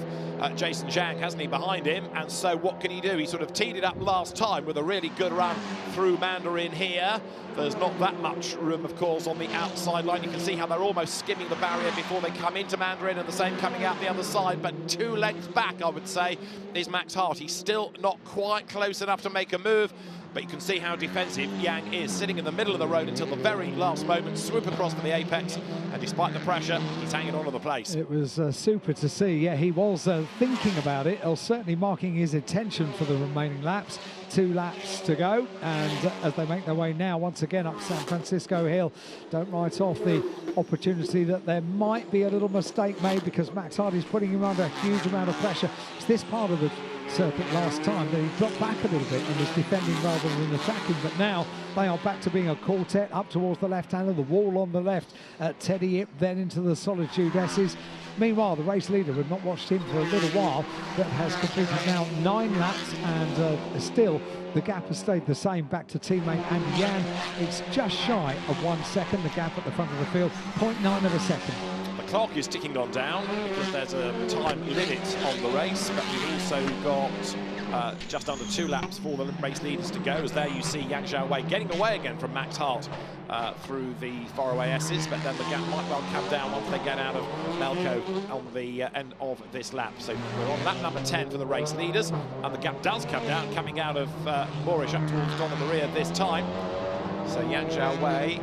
Jason Zhang, hasn't he, behind him, and so what can he do? He sort of teed it up last time with a really good run through Mandarin here. There's not that much room, of course, on the outside line. You can see how they're almost skimming the barrier before they come into Mandarin, and the same coming out the other side, but 2 lengths back, I would say, is Max Hart. He's still not quite close enough to make a move, but you can see how defensive Yang is, sitting in the middle of the road until the very last moment, swoop across to the apex, and despite the pressure, he's hanging on to the place. It was super to see. Yeah, he was thinking about it, or certainly marking his attention for the remaining laps. 2 laps to go, and as they make their way now once again up San Francisco Hill, don't write off the opportunity that there might be a little mistake made, because Max Hart is putting him under a huge amount of pressure. It's this part of the circuit last time that he dropped back a little bit and was defending rather than attacking, but now they are back to being a quartet up towards the left hand of the wall on the left. Teddy Ip then into the Solitude S's. Meanwhile, the race leader, we've not watched him for a little while, but has completed now 9 laps, and still the gap has stayed the same back to teammate Andy Yan. It's just shy of 1 second, the gap at the front of the field, 0.9 of a second. The clock is ticking on down because there's a time limit on the race, but we've also got just under 2 laps for the race leaders to go, as there you see Yang Xiaowei getting away again from Max Hart through the faraway S's, but then the gap might well come down once they get out of Melco on the end of this lap. So we're on lap number 10 for the race leaders, and the gap does come down, coming out of Moorish up towards Donna Maria this time. So Yang Xiaowei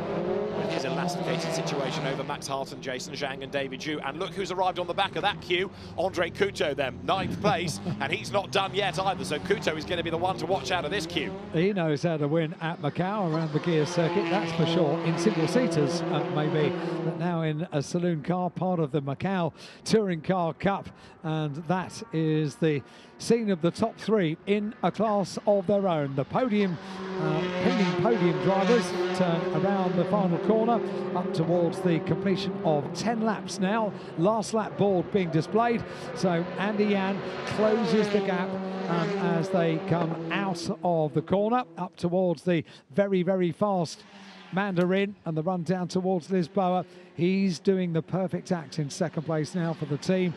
with his elasticated situation over Max Hart and Jason Zhang and David Zhu. And look who's arrived on the back of that queue. Andre Couto then, 9th place, and he's not done yet either. So Couto is going to be the one to watch out of this queue. He knows how to win at Macau around the gear circuit, that's for sure. In single-seaters, maybe, but now in a saloon car, part of the Macau Touring Car Cup. And that is the scene of the top 3 in a class of their own. The podium, pending podium drivers turn around the final corner up towards the completion of 10 laps now. Last lap board being displayed. So Andy Yan closes the gap as they come out of the corner up towards the very, very fast Mandarin, and the run down towards Lisboa. He's doing the perfect act in 2nd place now for the team,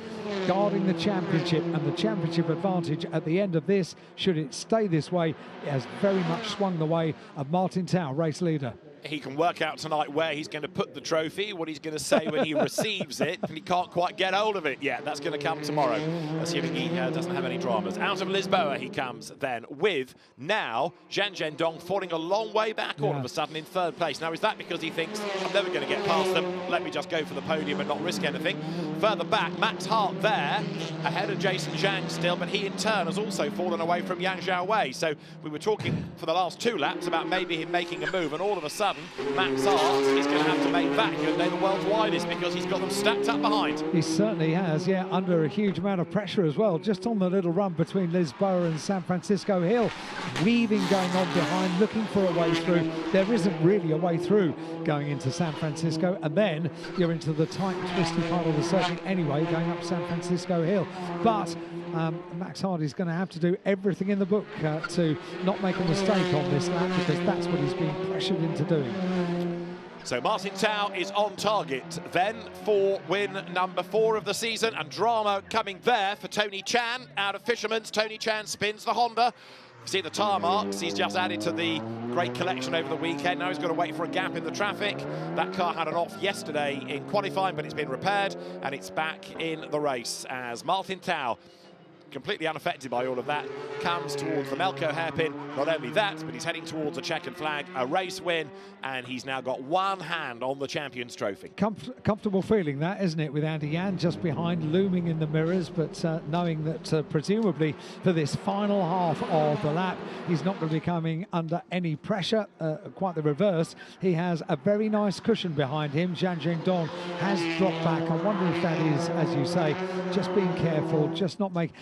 guarding the championship, and the championship advantage at the end of this, should it stay this way, it has very much swung the way of Martin Tao, race leader. He can work out tonight where he's going to put the trophy, what he's going to say when he receives it, and he can't quite get hold of it yet. That's going to come tomorrow, assuming he doesn't have any dramas. Out of Lisboa he comes then, with now Zhang Zhendong falling a long way back all of a sudden in 3rd place. Now, is that because he thinks, I'm never going to get past them, let me just go for the podium and not risk anything? Further back, Max Hart there, ahead of Jason Zhang still, but he in turn has also fallen away from Yang Xiaowei. So we were talking for the last 2 laps about maybe him making a move, and all of a sudden, Max Hart is going to have to make that, you know, the world's widest, because he's got them stacked up behind. He certainly has, yeah, under a huge amount of pressure as well, just on the little run between Lisboa and San Francisco Hill. Weaving going on behind, looking for a way through. There isn't really a way through going into San Francisco, and then you're into the tight, twisty part of the circuit anyway, going up San Francisco Hill. But Max Hart is going to have to do everything in the book to not make a mistake on this lap, because that's what he's being pressured into doing. So Martin Tao is on target then for win number 4 of the season, and drama coming there for Tony Chan out of Fisherman's. Tony Chan spins the Honda. You see the tyre marks he's just added to the great collection over the weekend. Now he's got to wait for a gap in the traffic. That car had an off yesterday in qualifying, but it's been repaired and it's back in the race as Martin Tao, completely unaffected by all of that, comes towards the Melco hairpin. Not only that, but he's heading towards a checkered flag, a race win, and he's now got one hand on the Champions Trophy. Comfortable feeling that, isn't it, with Andy Yan just behind, looming in the mirrors, but knowing that presumably for this final half of the lap, he's not going to be coming under any pressure, quite the reverse. He has a very nice cushion behind him. Zhang Zhendong has dropped back. I wonder if that is, as you say, just being careful, just not making...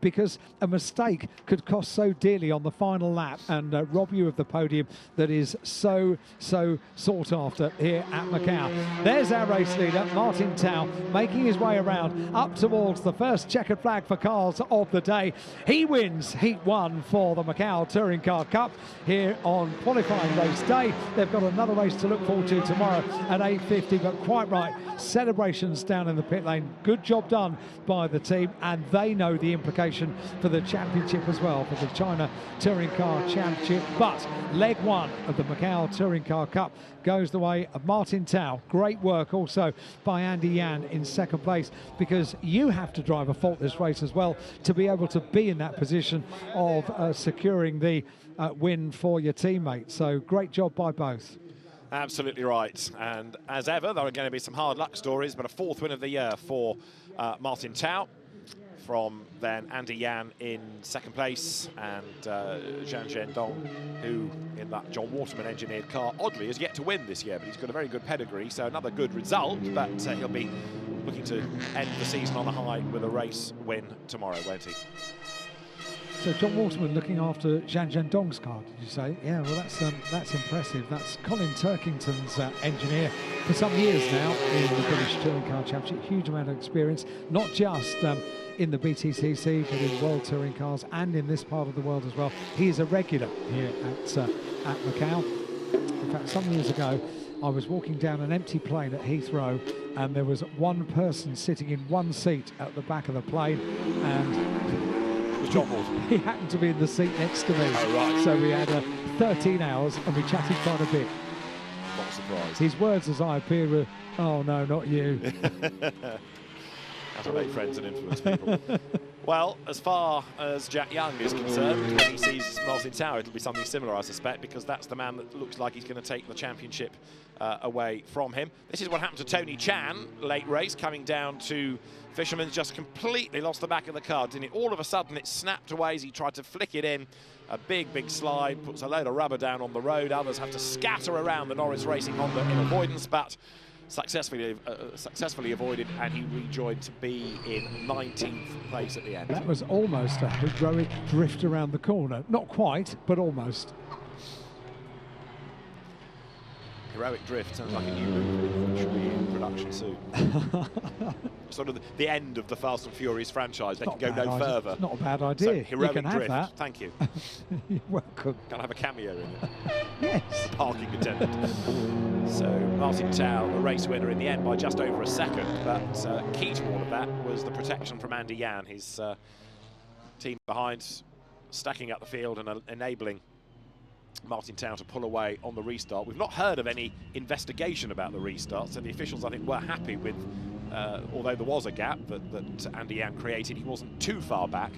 because a mistake could cost so dearly on the final lap and rob you of the podium that is so sought after here at Macau. There's our race leader, Martin Tao, making his way around up towards the first checkered flag for cars of the day. He wins Heat 1 for the Macau Touring Car Cup here on qualifying race day. They've got another race to look forward to tomorrow at 8:50, but quite right, celebrations down in the pit lane. Good job done by the team, and they know the implication for the championship as well, for the China Touring Car Championship. But leg one of the Macau Touring Car Cup goes the way of Martin Tao. Great work also by Andy Yan in second place, because you have to drive a faultless race as well to be able to be in that position of securing the win for your teammate. So great job by both. Absolutely right. And as ever, there are going to be some hard luck stories, but a fourth win of the year for Martin Tao. From then Andy Yan in second place, and Zhang Zhendong, who in that John Waterman engineered car oddly has yet to win this year, but he's got a very good pedigree, so another good result. But he'll be looking to end the season on a high with a race win tomorrow, won't he? So John Waterman looking after Zhang Zhendong's car, did you say? Yeah, well, that's impressive. That's Colin Turkington's engineer for some years now in the British Touring Car Championship. Huge amount of experience, not just in the BTCC, but in World Touring Cars and in this part of the world as well. He is a regular here at Macau. In fact, some years ago, I was walking down an empty plane at Heathrow, and there was one person sitting in one seat at the back of the plane, and John Waterman. He happened to be in the seat next to me. Oh, right. So we had 13 hours and we chatted quite a bit. Not surprised. His words as I appear were, "Oh no, not you." How to make friends and influence people. Well, as far as Jack Young is concerned, when he sees Martin Tao, it'll be something similar, I suspect, because that's the man that looks like he's going to take the championship away from him. This is what happened to Tony Chan, late race, coming down to Fisherman's, just completely lost the back of the car, didn't it? All of a sudden, it snapped away as he tried to flick it in. A big slide, puts a load of rubber down on the road. Others have to scatter around the Norris Racing Honda in avoidance, but successfully avoided, and he rejoined to be in 19th place at the end. That was almost a heroic drift around the corner. Not quite, but almost. Heroic drift sounds like a new movie that should be in production soon. Sort of the end of the Fast and Furious franchise. They can go no further. It's not a bad idea. So, heroic you can drift. Have that. Thank you. You're welcome. Can I have a cameo in it? Yes. Parking attendant. So Martin Tao, a race winner in the end by just over a second, but key to all of that was the protection from Andy Yan, his team behind, stacking up the field and enabling Martin Tao to pull away on the restart. We've not heard of any investigation about the restart, so the officials, I think, were happy with, although there was a gap that Andy Yan created, he wasn't too far back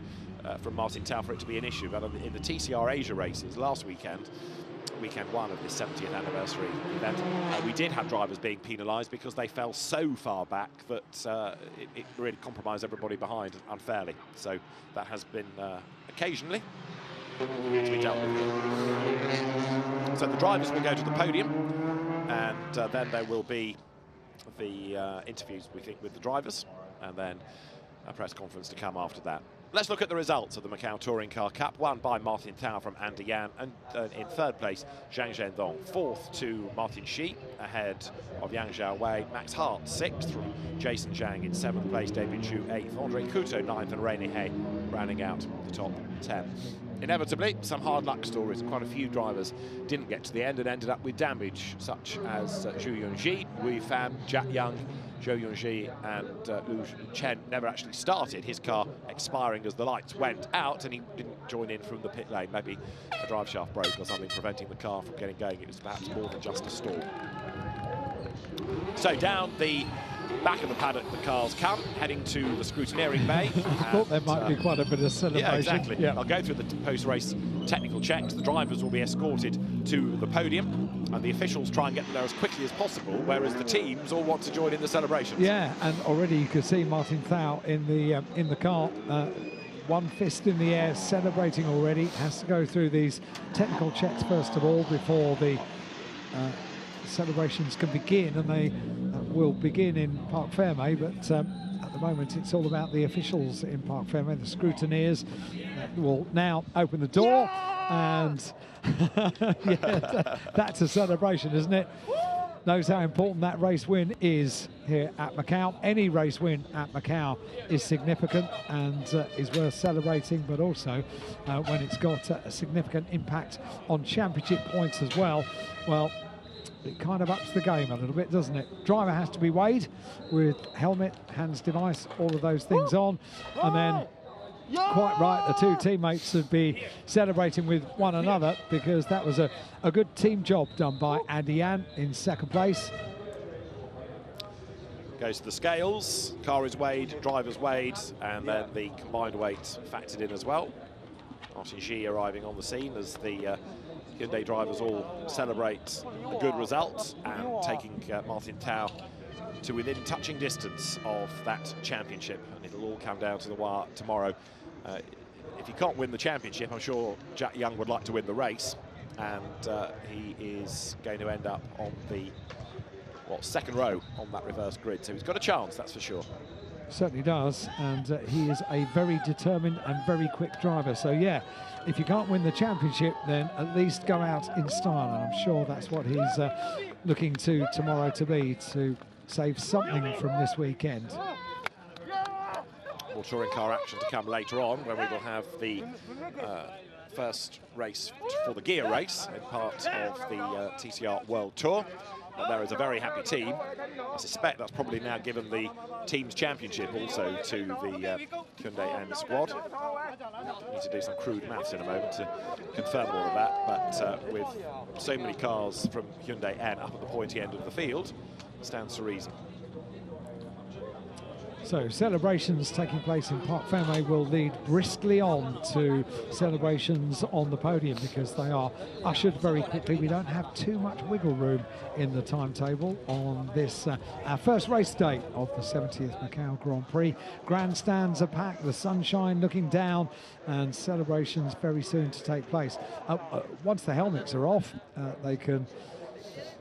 from Martin Tao for it to be an issue. But in the TCR Asia races last weekend, weekend one of this 70th anniversary event, we did have drivers being penalised because they fell so far back that it really compromised everybody behind unfairly. So that has been occasionally to be dealt with. So the drivers will go to the podium, and then there will be the interviews, we think, with the drivers, and then a press conference to come after that. Let's look at the results of the Macau Touring Car Cup, won by Martin Tao from Andy Yan, and in third place, Zhang Zhendong. Fourth to Martin Shi, ahead of Yang Xiaowei. Max Hart, sixth from Jason Zhang in seventh place. David Zhu, eighth. Andre Couto, ninth, and René Hay rounding out the top 10. Inevitably, some hard luck stories. Quite a few drivers didn't get to the end and ended up with damage, such as Zhu Yunji, Wei Fan, Jack Young, Zhou Yunji, and Lu Chen never actually started, his car expiring as the lights went out, and he didn't join in from the pit lane. Maybe a drive shaft broke or something preventing the car from getting going. It was perhaps more than just a stall. So down the back of the paddock, the cars come, heading to the scrutineering bay. I thought there might be quite a bit of celebration. Yeah, exactly. Yeah. I'll go through the post-race technical checks. The drivers will be escorted to the podium, and the officials try and get them there as quickly as possible, whereas the teams all want to join in the celebrations. Yeah, and already you can see Martin Tao in the car. One fist in the air, celebrating already. Has to go through these technical checks first of all before the celebrations can begin, and they will begin in Parc Fermé, but at the moment it's all about the officials in Parc Fermé, the scrutineers will now open the door, and yeah, that's a celebration, isn't it? Knows how important that race win is here at Macau. Any race win at Macau is significant and is worth celebrating, but also when it's got a significant impact on championship points as well, well, it kind of ups the game a little bit, doesn't it? Driver has to be weighed with helmet, hands device, all of those things on, and then quite right, the two teammates would be celebrating with one another, because that was a good team job done by Andy Yan in second place. Goes to the scales, car is weighed, driver's weighed, and then the combined weight factored in as well. Martin Xi arriving on the scene as the Hyundai drivers all celebrate a good result and taking Martin Tao to within touching distance of that championship, and it'll all come down to the wire tomorrow. If he can't win the championship, I'm sure Jack Young would like to win the race, and he is going to end up on the second row on that reverse grid, so he's got a chance, that's for sure. Certainly does, and he is a very determined and very quick driver. So yeah, if you can't win the championship, then at least go out in style, and I'm sure that's what he's looking to tomorrow to be, to save something from this weekend. More touring car action to come later on, when we will have the first race for the gear race in part of the TCR World Tour. And there is a very happy team. I suspect that's probably now given the team's championship also to the Hyundai N squad. Need to do some crude maths in a moment to confirm all of that, but with so many cars from Hyundai N up at the pointy end of the field, stands to reason. So celebrations taking place in Parc Fermé will lead briskly on to celebrations on the podium, because they are ushered very quickly. We don't have too much wiggle room in the timetable on this our first race day of the 70th Macau Grand Prix. Grandstands are packed, the sunshine looking down, and celebrations very soon to take place. Once the helmets are off, they can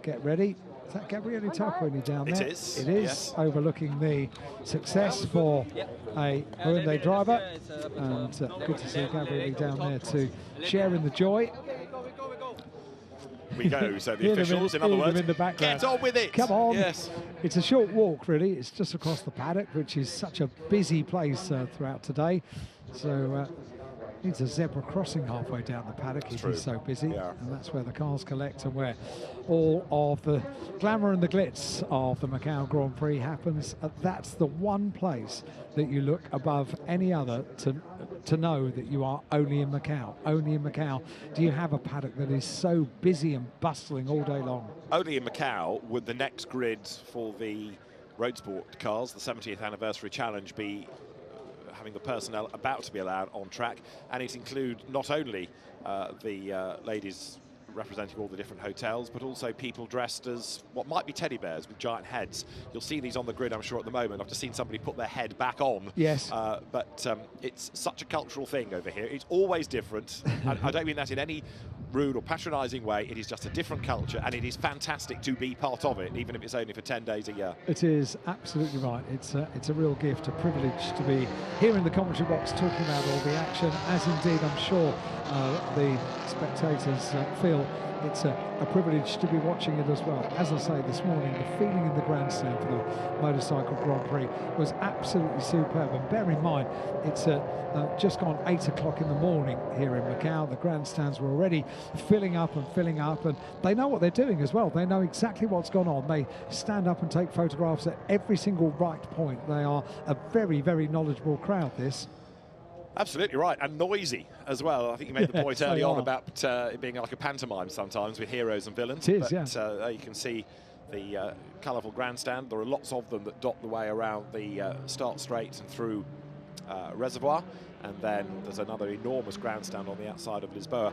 get ready. Is that Gabriele Tarquini down there? It is. It is, yes. Overlooking the success for a Hyundai driver. And good to see Gabriele down there to share in the joy. We go, so the officials, in other words, in the background. Get on with it. Come on. Yes. It's a short walk, really. It's just across the paddock, which is such a busy place throughout today. So needs a zebra crossing halfway down the paddock. It is so busy, and that's where the cars collect and where all of the glamour and the glitz of the Macau Grand Prix happens. That's the one place that you look above any other to know that you are only in Macau. Only in Macau do you have a paddock that is so busy and bustling all day long. Only in Macau would the next grid for the road sport cars, the 70th anniversary challenge, be having the personnel about to be allowed on track, and it include not only the ladies representing all the different hotels, but also people dressed as what might be teddy bears with giant heads. You'll see these on the grid, I'm sure, at the moment. I've just seen somebody put their head back on. Yes. But it's such a cultural thing over here. It's always different. I don't mean that in any rude or patronising way. It is just a different culture, and it is fantastic to be part of it, even if it's only for 10 days a year. It is absolutely right. It's a real gift, a privilege to be here in the commentary box talking about all the action, as indeed I'm sure the spectators feel it's a privilege to be watching it as well. As I say, this morning, the feeling in the grandstand for the Motorcycle Grand Prix was absolutely superb. And bear in mind, it's just gone 8 o'clock in the morning here in Macau. The grandstands were already filling up, and they know what they're doing as well. They know exactly what's gone on. They stand up and take photographs at every single right point. They are a very, very knowledgeable crowd, this. Absolutely right, and noisy as well. I think you made the point early on about it being like a pantomime sometimes with heroes and villains. It is, but you can see the colourful grandstand. There are lots of them that dot the way around the start straight and through Reservoir. And then there's another enormous grandstand on the outside of Lisboa.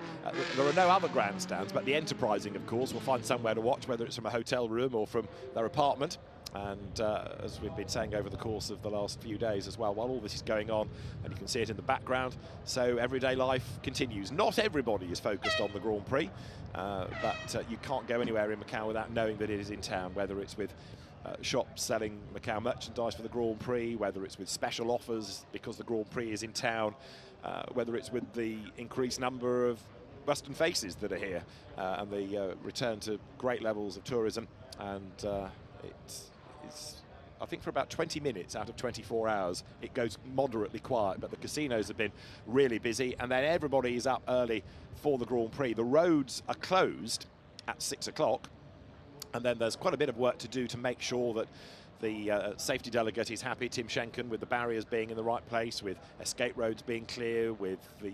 There are no other grandstands, but the enterprising, of course, will find somewhere to watch, whether it's from a hotel room or from their apartment. And as we've been saying over the course of the last few days as well, while all this is going on, and you can see it in the background, so everyday life continues. Not everybody is focused on the Grand Prix, but you can't go anywhere in Macau without knowing that it is in town, whether it's with shops selling Macau merchandise for the Grand Prix, whether it's with special offers because the Grand Prix is in town, whether it's with the increased number of Western faces that are here and the return to great levels of tourism. And it's I think for about 20 minutes out of 24 hours it goes moderately quiet, but the casinos have been really busy, and then everybody is up early for the Grand Prix. The roads are closed at 6 o'clock, and then there's quite a bit of work to do to make sure that the safety delegate is happy, Tim Schenken, with the barriers being in the right place, with escape roads being clear, with the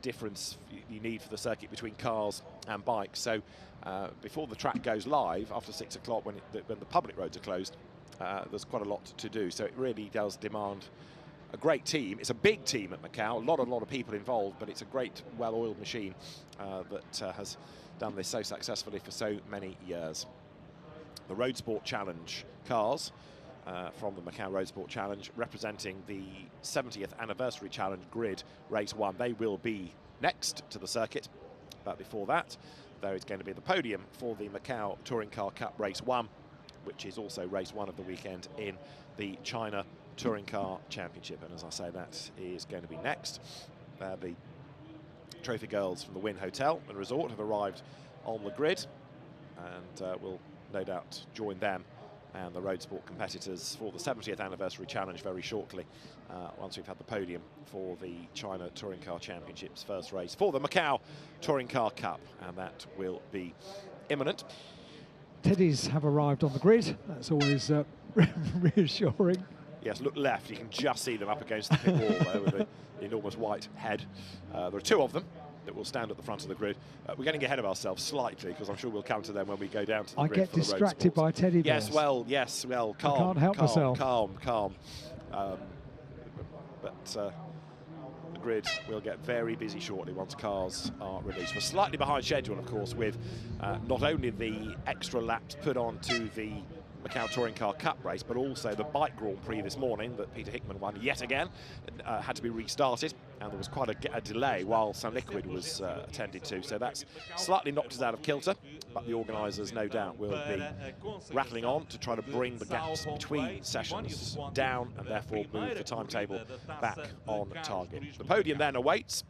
difference you need for the circuit between cars and bikes. So before the track goes live after 6 o'clock, when the public roads are closed, there's quite a lot to do. So it really does demand a great team. It's a big team at Macau, a lot of people involved, but it's a great, well-oiled machine that has done this so successfully for so many years. The Road Sport Challenge cars from the Macau Road Sport Challenge, representing the 70th anniversary challenge grid race 1. They will be next to the circuit, but before that there is going to be the podium for the Macau Touring Car Cup race 1, which is also race 1 of the weekend in the China Touring Car Championship. And as I say, that is going to be next. The trophy girls from the Wynn Hotel and Resort have arrived on the grid, and will no doubt join them and the road sport competitors for the 70th anniversary challenge very shortly, once we've had the podium for the China Touring Car Championship's first race for the Macau Touring Car Cup, and that will be imminent. Teddies have arrived on the grid. That's always reassuring. Yes, look left, you can just see them up against the pit wall there with the enormous white head. There are 2 of them that will stand at the front of the grid. We're getting ahead of ourselves slightly, because I'm sure we'll come to them when we go down to the grid. I get distracted by teddy bears. Yes, well, calm. I can't help myself. Calm. But the grid will get very busy shortly once cars are released. We're slightly behind schedule, of course, with not only the extra laps put onto the Macau Touring Car Cup race, but also the Bike Grand Prix this morning that Peter Hickman won yet again. Had to be restarted, and there was quite a delay while Sun Liquid was attended to, so that's slightly knocked us out of kilter, but the organisers no doubt will be rattling on to try to bring the gaps between sessions down, and therefore move the timetable back on target. The podium then awaits,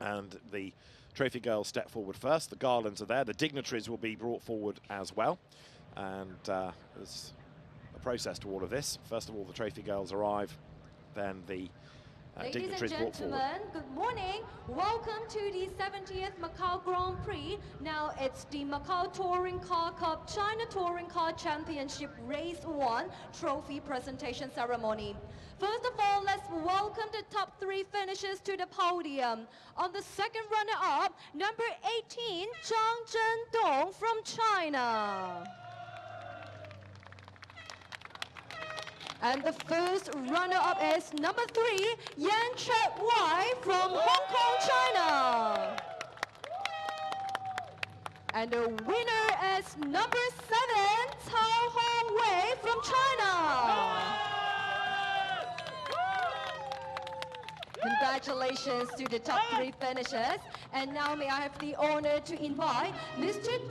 and the trophy girls step forward first. The garlands are there, the dignitaries will be brought forward as well. And there's a process to all of this. First of all, the trophy girls arrive, then the dignitaries brought forward. Ladies and gentlemen, good morning. Welcome to the 70th Macau Grand Prix. Now it's the Macau Touring Car Cup China Touring Car Championship Race 1 trophy presentation ceremony. First of all, let's welcome the top 3 finishers to the podium. On the second runner-up, number 18, Zhang Zhendong from China. And the first runner-up is number 3, Yan Chet Wai from Hong Kong, China. And the winner is number 7, Cao Hong Wei from China. Congratulations to the top 3 finishers. And now may I have the honor to invite Mr.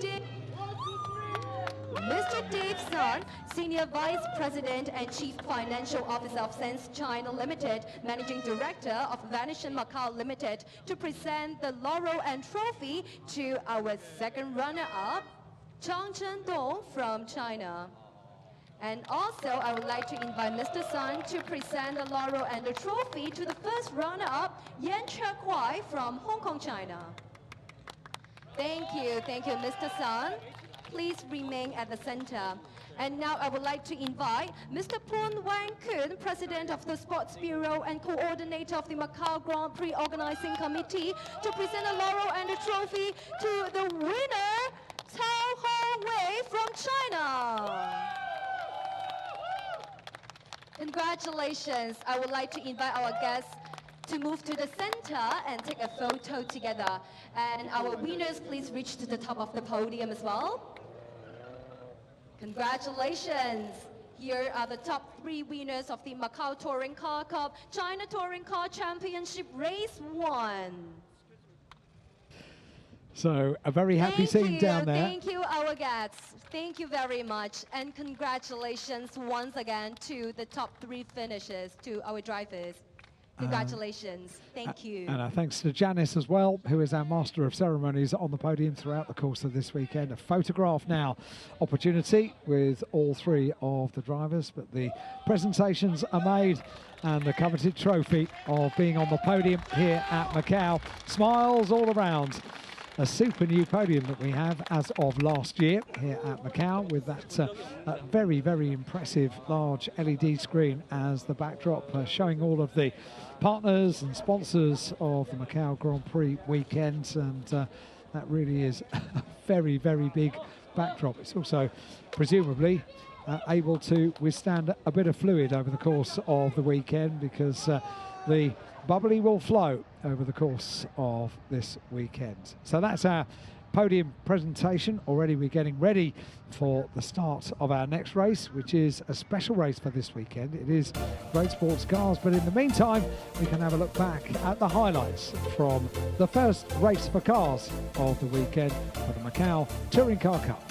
Dave Sun, Senior Vice President and Chief Financial Officer of Sense China Limited, Managing Director of Venetian Macau Limited, to present the laurel and trophy to our second runner-up, Zhang Zhendong from China. And also, I would like to invite Mr. Sun to present the laurel and the trophy to the first runner-up, Yan Chekwai from Hong Kong, China. Thank you, Mr. Sun. Please remain at the center. And now I would like to invite Mr. Poon Wang Kun, President of the Sports Bureau and Coordinator of the Macau Grand Prix Organizing Committee, to present the laurel and the trophy to the winner, Cao Hong Wei from China. Congratulations. I would like to invite our guests to move to the center and take a photo together. And our winners, please reach to the top of the podium as well. Congratulations. Here are the top 3 winners of the Macau Touring Car Cup China Touring Car Championship Race 1. So a very happy scene down there. Thank you, our guests. Thank you very much. And congratulations once again to the top 3 finishes, to our drivers. Congratulations. Thank you. And our thanks to Janice as well, who is our master of ceremonies on the podium throughout the course of this weekend. A photograph now opportunity with all 3 of the drivers, but the presentations are made and the coveted trophy of being on the podium here at Macau. Smiles all around. A super new podium that we have as of last year here at Macau, with that very, very impressive large LED screen as the backdrop, showing all of the partners and sponsors of the Macau Grand Prix weekend, and that really is a very, very big backdrop. It's also presumably able to withstand a bit of fluid over the course of the weekend, because the bubbly will flow over the course of this weekend. So that's our podium presentation. Already we're getting ready for the start of our next race, which is a special race for this weekend. It is Great Sports Cars, but in the meantime we can have a look back at the highlights from the first race for cars of the weekend for the Macau Touring Car Cup.